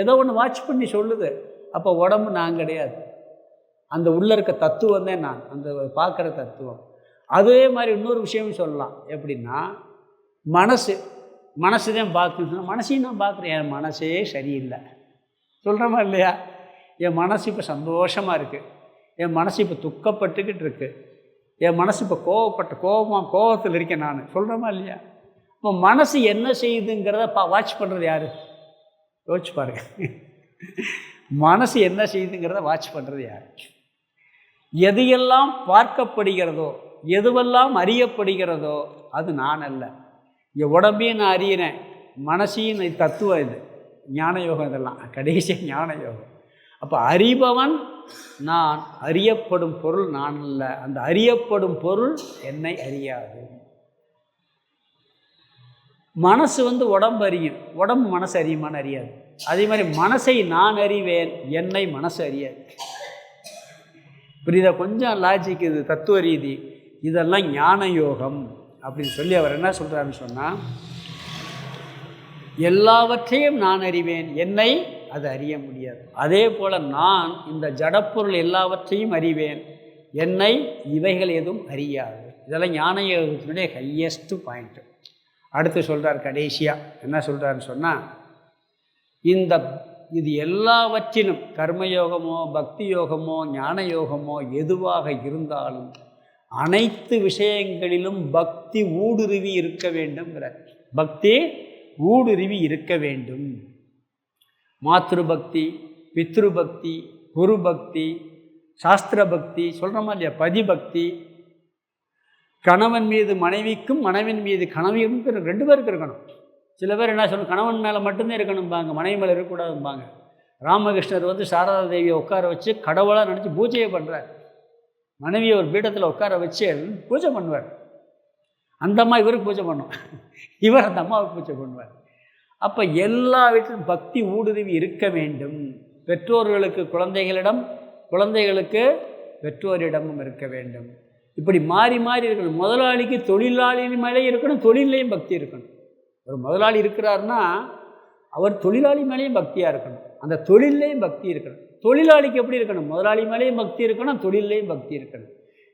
ஏதோ ஒன்று வாட்ச் பண்ணி சொல்லுது. அப்போ உடம்பு நான் கிடையாது, அந்த உள்ளே இருக்க தத்துவம் தான் நான், அந்த பார்க்குற தத்துவம். அதே மாதிரி இன்னொரு விஷயமும் சொல்லலாம். எப்படின்னா, மனசு தான் பார்க்கணும். மனசையும் நான் பார்க்குறேன், என் மனசே சரியில்லை சொல்கிறோமா இல்லையா? என் மனசு இப்போ சந்தோஷமாக இருக்குது, என் மனசு இப்போ துக்கப்பட்டுக்கிட்டு இருக்குது, என் மனசு இப்போ கோபத்தில் இருக்கேன் நான் சொல்கிறோமா இல்லையா? இப்போ மனசு என்ன செய்யுதுங்கிறத வாட்ச் பண்ணுறது யார்? யோசிச்சு பாருங்க. மனசு என்ன செய்யுதுங்கிறத வாட்ச் பண்ணுறது யார்? எதையெல்லாம் பார்க்கப்படுகிறதோ, எதுவெல்லாம் அறியப்படுகிறதோ அது நான் அல்ல. என் உடம்பையும் நான் அறியிறேன், மனசையும் தத்துவம் இது ஞான யோகம், இதெல்லாம் கடைசியாக ஞான யோகம். அப்போ அறிபவன் நான், அறியப்படும் பொருள் நான் அல்ல, அந்த அறியப்படும் பொருள் என்னை அறியாது. மனசு உடம்பு அறியும், உடம்பு மனசு அறியுமான்னு அறியாது. அதே மாதிரி மனசை நான் அறிவேன், என்னை மனசு அறியாது. புரியுதா? கொஞ்சம் லாஜிக், இது தத்துவ ரீதி, இதெல்லாம் ஞான யோகம் அப்படின்னு சொல்லி அவர் என்ன சொல்கிறாருன்னு சொன்னால், எல்லாவற்றையும் நான் அறிவேன், என்னை அது அறிய முடியாது. அதே போல் நான் இந்த ஜடப்பொருள் எல்லாவற்றையும் அறிவேன், என்னை இவைகள் எதுவும் அறியாது. இதெல்லாம் ஞான யோகத்தினுடைய ஹையஸ்ட் பாயிண்ட்டு. அடுத்து சொல்கிறார் கடைசியாக என்ன சொல்கிறாருன்னு சொன்னால், இது எல்லாவற்றிலும் கர்மயோகமோ பக்தி யோகமோ ஞான யோகமோ எதுவாக இருந்தாலும் அனைத்து விஷயங்களிலும் பக்தி ஊடுருவி இருக்க வேண்டும்ங்கிறார். பக்தி ஊடுருவி இருக்க வேண்டும். மாத்ரு பக்தி, பித்ரு பக்தி, குரு பக்தி, சாஸ்திர பக்தி சொல்கிறோமா இல்லையா, பதிபக்தி, கணவன் மீது மனைவிக்கும் மனைவின் மீது கணவனுக்கும் 2 பேருக்கு இருக்கணும். சில பேர் என்ன சொல்லணும், கணவன் மேலே மட்டும்தான் இருக்கணும்பாங்க, மனைவி மேலே இருக்கக்கூடாதும்பாங்க. ராமகிருஷ்ணர் சாரதா தேவியை உட்கார வச்சு கடவுளாக நினச்சி பூஜையை பண்ணுறார். மனைவியை ஒரு பீடத்தில் உட்கார வச்சு பூஜை பண்ணுவார். அந்த அம்மா இவருக்கு பூஜை பண்ணும், இவர் அந்த அம்மாவுக்கு பூஜை பண்ணுவார். அப்போ எல்லா வீட்டிலும் பக்தி ஊடுருவி இருக்க வேண்டும். பெற்றோர்களுக்கு குழந்தைகளிடம், குழந்தைகளுக்கு பெற்றோரிடமும் இருக்க வேண்டும். இப்படி மாறி மாறி இருக்கணும். முதலாளிக்கு தொழிலாளி மேலே இருக்கணும், தொழிலையும் பக்தி இருக்கணும். ஒரு முதலாளி இருக்கிறாருன்னா அவர் தொழிலாளி மேலேயும் பக்தியாக இருக்கணும், அந்த தொழிலையும் பக்தி இருக்கணும். தொழிலாளிக்கு எப்படி இருக்கணும், முதலாளி மேலேயும் பக்தி இருக்கணும், தொழிலையும் பக்தி இருக்கணும்.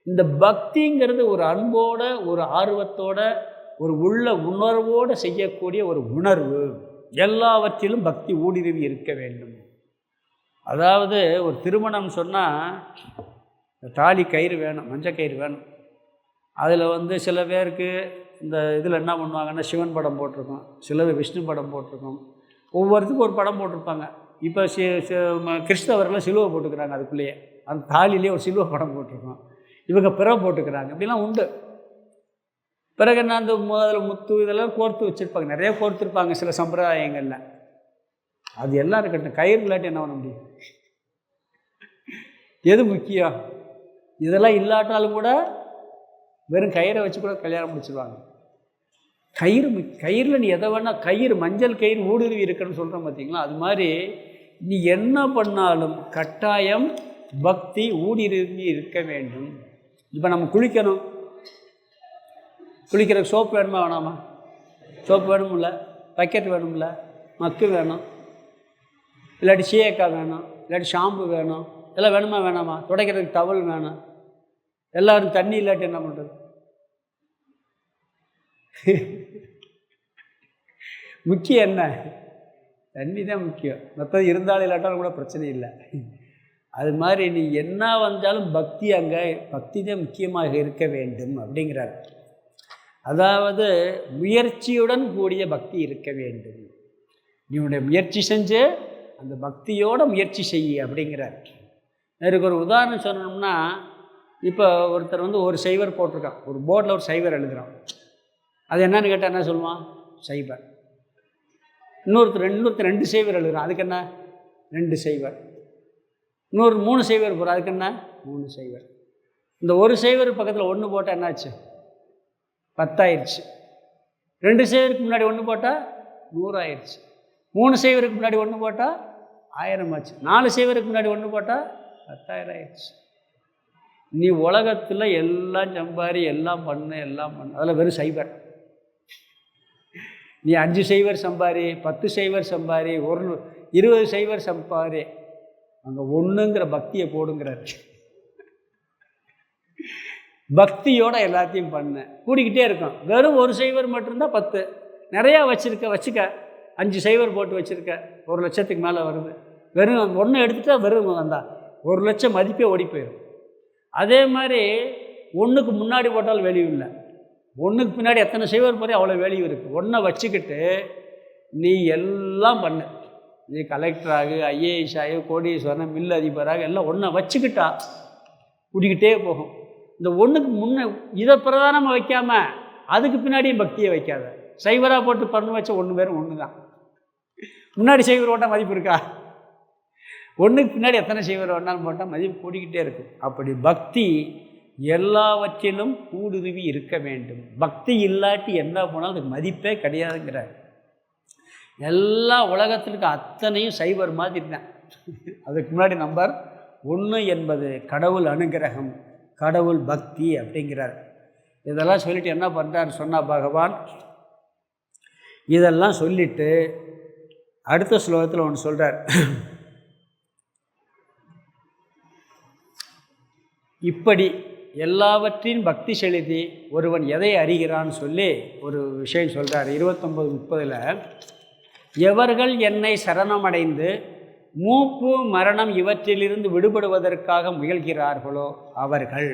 இந்த பக்திங்கிறது ஒரு அன்போட, ஒரு ஆர்வத்தோட, ஒரு உள்ள உணர்வோடு செய்யக்கூடிய ஒரு உணர்வு. எல்லாவற்றிலும் பக்தி ஊடுருவி இருக்க வேண்டும். அதாவது ஒரு திருமணம் சொன்னால் தாலி கயிறு வேணும், மஞ்சள் கயிறு வேணும். அதில் சில பேருக்கு இந்த இதில் என்ன பண்ணுவாங்கன்னா சிவன் படம் போட்டிருக்கோம், சிலர் விஷ்ணு படம் போட்டிருக்கோம், ஒவ்வொருத்துக்கும் ஒரு படம் போட்டிருப்பாங்க. இப்போ கிறிஸ்தவர்கள் சிலுவை போட்டுக்கிறாங்க, அதுக்குள்ளேயே அந்த தாலிலேயே ஒரு சிலுவை படம் போட்டிருக்கோம். இவங்க பிற போட்டுக்கிறாங்க, இப்படிலாம் உண்டு. பிறகு என்ன, அந்த அதில் முத்து இதெல்லாம் கோர்த்து வச்சுருப்பாங்க, நிறைய கோர்த்துருப்பாங்க சில சம்பிரதாயங்களில். அது எல்லாம் இருக்கட்டும், கயிறு இல்லாட்டி என்ன பண்ண முடியும்? எது முக்கியம்? இதெல்லாம் இல்லாட்டாலும் கூட வெறும் கயிறை வச்சு கூட கல்யாணம் முடிச்சிடுவாங்க. கயிறில் நீ எதை வேணால், கயிறு மஞ்சள் கயிறு ஊடுருவி இருக்குன்னு சொல்கிறோம் பார்த்தீங்களா, அது மாதிரி நீ என்ன பண்ணாலும் கட்டாயம் பக்தி ஊடுருவி இருக்க வேண்டும். இப்போ நம்ம குளிக்கணும், குளிக்கிறதுக்கு சோப்பு வேணுமா வேணாமா? சோப்பு வேணும்ல, பக்கெட் வேணும்ல, மக்கு வேணும், இல்லாட்டி சீயக்காய் வேணும், இல்லாட்டி ஷாம்பு வேணும், எல்லாம் வேணுமா வேணாமா? துடைக்கிறதுக்கு டவல் வேணும். எல்லோரும் தண்ணி இல்லாட்டி என்ன பண்ணுறது? முக்கியம் என்ன? தண்ணி தான் முக்கியம். மற்றது இருந்தாலும் இல்லாட்டாலும் கூட பிரச்சனை இல்லை. அது மாதிரி நீ என்ன வந்தாலும் பக்தி, அங்கே பக்தி தான் முக்கியமாக இருக்க வேண்டும் அப்படிங்கிறார். அதாவது முயற்சியுடன் கூடிய பக்தி இருக்க வேண்டும். நீ உன்னுடைய முயற்சி செஞ்சு அந்த பக்தியோட முயற்சி செய்ய அப்படிங்கிறார். எனக்கு ஒரு உதாரணம் சொல்லணும்னா, இப்போ ஒருத்தர் ஒரு சைவர் போட்டிருக்கான், ஒரு போர்டில் ஒரு சைவர் எழுதுகிறான். அது என்னன்னு கேட்டால் என்ன சொல்லுவான்? சைவர். இன்னொருத்தர் 2 சைவர் எழுதுகிறான், அதுக்கு என்ன? 2 சைவர். இன்னொரு 3 சைவர் போகிறான், அதுக்கு என்ன? 3 சைவர். இந்த ஒரு சைவர் பக்கத்தில் 1 போட்டால் என்னாச்சு? 10 ஆயிடுச்சு. 2 சைவருக்கு முன்னாடி 1 போட்டால் 100 ஆயிடுச்சு. 3 சைவருக்கு முன்னாடி 1 போட்டால் 1000 ஆச்சு. 4 சைவருக்கு முன்னாடி 1 போட்டால் 10,000 ஆயிடுச்சு. நீ உலகத்தில் எல்லாம் சம்பாரி, எல்லாம் பண்ணு. அதில் வெறும் சைவர். நீ 5 சைவர் சம்பாரி, 10 சைவர் சம்பாரி, 20 சைவர் சம்பாரி, அங்கே 1ங்கிற பக்தியை போடுங்கிறார். பக்தியோட எல்லாத்தையும் பண்ண கூடிக்கிட்டே இருக்கும். வெறும் 1 சைவர் மட்டும்தான் 10. நிறையா வச்சுக்க 5 சைவர் போட்டு வச்சுருக்க, 1 லட்சத்துக்கு மேலே வருது. வெறும் 1 எடுத்துட்டா வெறும் வந்தால் 1 லட்சம் மதிப்பே ஓடி போயிடும். அதே மாதிரி 1க்கு முன்னாடி போட்டால் வேல்யூ இல்லை, 1க்கு பின்னாடி எத்தனை சைவர் போய் அவ்வளோ வேல்யூ இருக்குது. 1 வச்சுக்கிட்டு நீ எல்லாம் பண்ணு. நீ கலெக்டராக, ஐஏஎஸ் ஆகி, கோடீஸ்வரன், மில் அதிபராக, எல்லாம் 1 வச்சுக்கிட்டா கூட்டிக்கிட்டே போகும். இந்த 1க்கு முன்னே இதை பிரதானமாக வைக்காமல் அதுக்கு பின்னாடியும் பக்தியை வைக்காத. சைவராக போட்டு பண்ணு வச்ச 1 பேரும் 1 தான். முன்னாடி சைவர் ஓட்டால் மதிப்பு இருக்கா? 1க்கு பின்னாடி எத்தனை சைவர் ஓட்டாலும் போட்டால் மதிப்பு கூடிக்கிட்டே இருக்கும். அப்படி பக்தி எல்லாவற்றிலும் ஊடுருவி இருக்க வேண்டும். பக்தி இல்லாட்டி என்ன போனாலும் அதுக்கு மதிப்பே கிடையாதுங்கிறார். எல்லா உலகத்திற்கு அத்தனையும் சைவர் மாதிரி தான். அதுக்கு முன்னாடி நம்பர் 1 என்பது கடவுள் அனுகிரகம், கடவுள் பக்தி அப்படிங்கிறார். இதெல்லாம் சொல்லிட்டு என்ன பண்ணுறாரு சொன்னால் பகவான், இதெல்லாம் சொல்லிட்டு அடுத்த ஸ்லோகத்தில் ஒன்று சொல்கிறார். இப்படி எல்லாவற்றையும் பக்தி செலுத்தி ஒருவன் எதை அறிகிறான்னு சொல்லி ஒரு விஷயம் சொல்கிறார். 29-30 எவர்கள் என்னை சரணமடைந்து மூப்பு மரணம் இவற்றிலிருந்து விடுபடுவதற்காக முயல்கிறார்களோ அவர்கள்,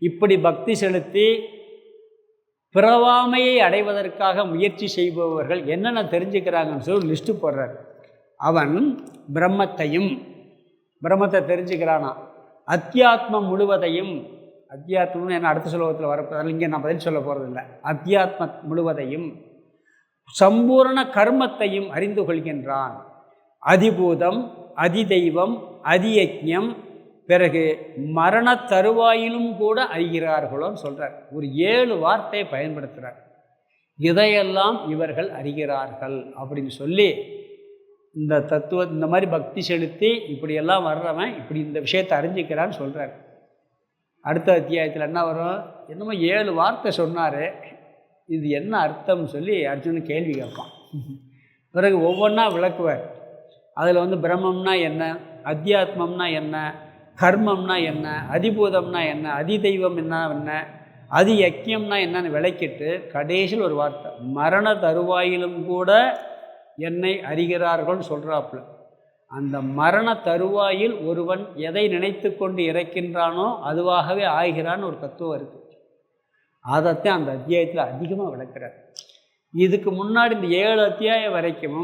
இப்படி பக்தி செலுத்தி பிறவாமையை அடைவதற்காக முயற்சி செய்பவர்கள் என்னென்ன தெரிஞ்சுக்கிறாங்கன்னு சொல்லி லிஸ்ட்டு போடுறார். அவன் பிரம்மத்தை தெரிஞ்சுக்கிறானா, அத்தியாத்மம் முழுவதையும், அத்தியாத்மம் என்ன அடுத்த ஸ்லோகத்தில் வரப்போதில்லை, இங்கே நான் பதில் சொல்ல போகிறதில்லை, அத்தியாத்ம முழுவதையும் சம்பூர்ண கர்மத்தையும் அறிந்து கொள்கின்றான். அதிபூதம், அதிதெய்வம், அதியஜ்ஞம், பிறகு மரண தருவாயிலும் கூட அறிகிறார்களோன்னு சொல்கிறார். ஒரு 7 வார்த்தையை பயன்படுத்துகிறார். இதையெல்லாம் இவர்கள் அறிகிறார்கள் அப்படின்னு சொல்லி இந்த இந்த மாதிரி பக்தி செலுத்தி இப்படியெல்லாம் வர்றவன் இப்படி இந்த விஷயத்தை அறிஞ்சிக்கிறான்னு சொல்கிறார். அடுத்த அத்தியாயத்தில் என்ன வரும், என்னமோ 7 வார்த்தை சொன்னார், இது என்ன அர்த்தம்னு சொல்லி அர்ஜுனன் கேள்வி கேட்பான். பிறகு ஒவ்வொன்றா விளக்குவார். அதில் பிரம்மம்னா என்ன, அத்தியாத்மம்னா என்ன, கர்மம்னா என்ன, அதிபூதம்னா என்ன, அதிதெய்வம் என்ன, அதி யக்கியம்னா என்னன்னு விளக்கிட்டு கடைசியில் ஒரு வார்த்தை, மரண தருவாயிலும் கூட என்னை அறிகிறார்கள்னு சொல்கிறாப்புல. அந்த மரண தருவாயில் ஒருவன் எதை நினைத்து கொண்டு இறக்கின்றானோ அதுவாகவே ஆகிறான்னு ஒரு தத்துவம் இருக்குது. அதைத்தான் அந்த அத்தியாயத்தில் அதிகமாக விளக்குறார். இதுக்கு முன்னாடி இந்த 7 அத்தியாயம் வரைக்கும்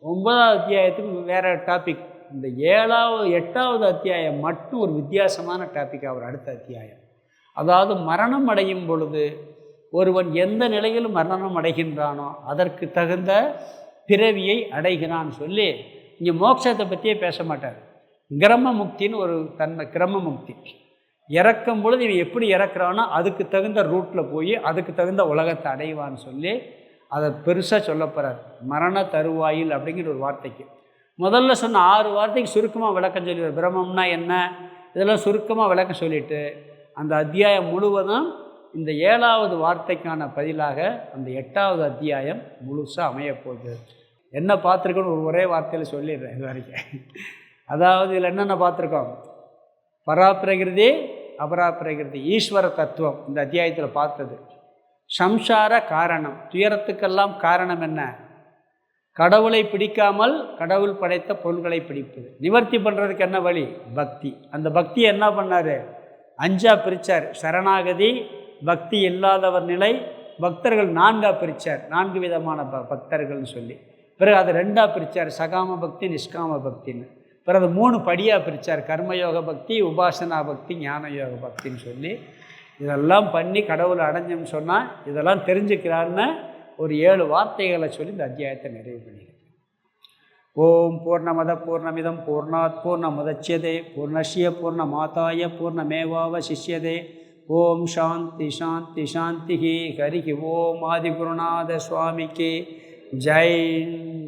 9ஆவது அத்தியாயத்துக்கு வேறு டாபிக். இந்த 7வது 8வது அத்தியாயம் மட்டும் ஒரு வித்தியாசமான டாபிக். அவர் அடுத்த அத்தியாயம், அதாவது மரணம் அடையும் பொழுது ஒருவன் எந்த நிலையில் மரணம் அடைகின்றானோ அதற்கு தகுந்த பிறவியை அடைகிறான்னு சொல்லி இங்கே மோட்சத்தை பற்றியே பேச மாட்டார். கிரம முக்தின்னு ஒரு தன்மை, கிரம முக்தி. இறக்கும் பொழுது இவன் எப்படி இறக்குறானோ அதுக்கு தகுந்த ரூட்டில் போய் அதுக்கு தகுந்த உலகத்தை அடைவான்னு சொல்லி அதை பெருசாக சொல்ல போகிறார். மரண தருவாயில் அப்படிங்கிற ஒரு வார்த்தைக்கு முதல்ல சொன்ன 6 வார்த்தைக்கு சுருக்கமாக விளக்கம் சொல்லிடுவார். பிரம்மம்னா என்ன, இதெல்லாம் சுருக்கமாக விளக்கம் சொல்லிவிட்டு அந்த அத்தியாயம் முழுவதும் இந்த 7வது வார்த்தைக்கான பதிலாக அந்த 8வது அத்தியாயம் முழுசாக அமையப்போகுது. என்ன பார்த்துருக்கோன்னு ஒரே வார்த்தையில் சொல்லிடுறேன் இது வரைக்கும். அதாவது இதில் என்னென்ன பார்த்துருக்கோம், பராப்பிரகிருதி, அபராப்பிரகிருதி, ஈஸ்வர தத்துவம் இந்த அத்தியாயத்தில் பார்த்தது. சம்சார காரணம், துயரத்துக்கெல்லாம் காரணம் என்ன, கடவுளை பிடிக்காமல் கடவுள் படைத்த பொருள்களை பிடிப்பது. நிவர்த்தி பண்ணுறதுக்கு என்ன வழி, பக்தி. அந்த பக்தியை என்ன பண்ணார், 5ஆக பிரித்தார். சரணாகதி, பக்தி இல்லாதவர் நிலை, பக்தர்கள் 4ஆக பிரித்தார். 4 விதமான பக்தர்கள்னு சொல்லி. பிறகு அதை 2ஆக பிரித்தார், சகாம பக்தி, நிஷ்காம பக்தின்னு. பிறகு 3 படியாக பிரித்தார், கர்மயோக பக்தி, உபாசனா பக்தி, ஞான யோக பக்தின்னு சொல்லி. இதெல்லாம் பண்ணி கடவுளை அடைஞ்சோம்னு சொன்னால் இதெல்லாம் தெரிஞ்சுக்கிறான்னு ஒரு 7 வார்த்தைகளை சொல்லி இந்த அத்தியாயத்தை நிறைவு பண்ணிக்கிறேன். ஓம் பூர்ணமத பூர்ணமிதம் பூர்ணாத் பூர்ணமுதட்சியதே பூர்ணஸ்ய பூர்ணமாதாய பூர்ணமேவாவசிஷ்யதே. ஓம் சாந்தி சாந்தி சாந்தி. ஹரி ஓம் ஆதிகுருநாத சுவாமிக்கு ஜெய்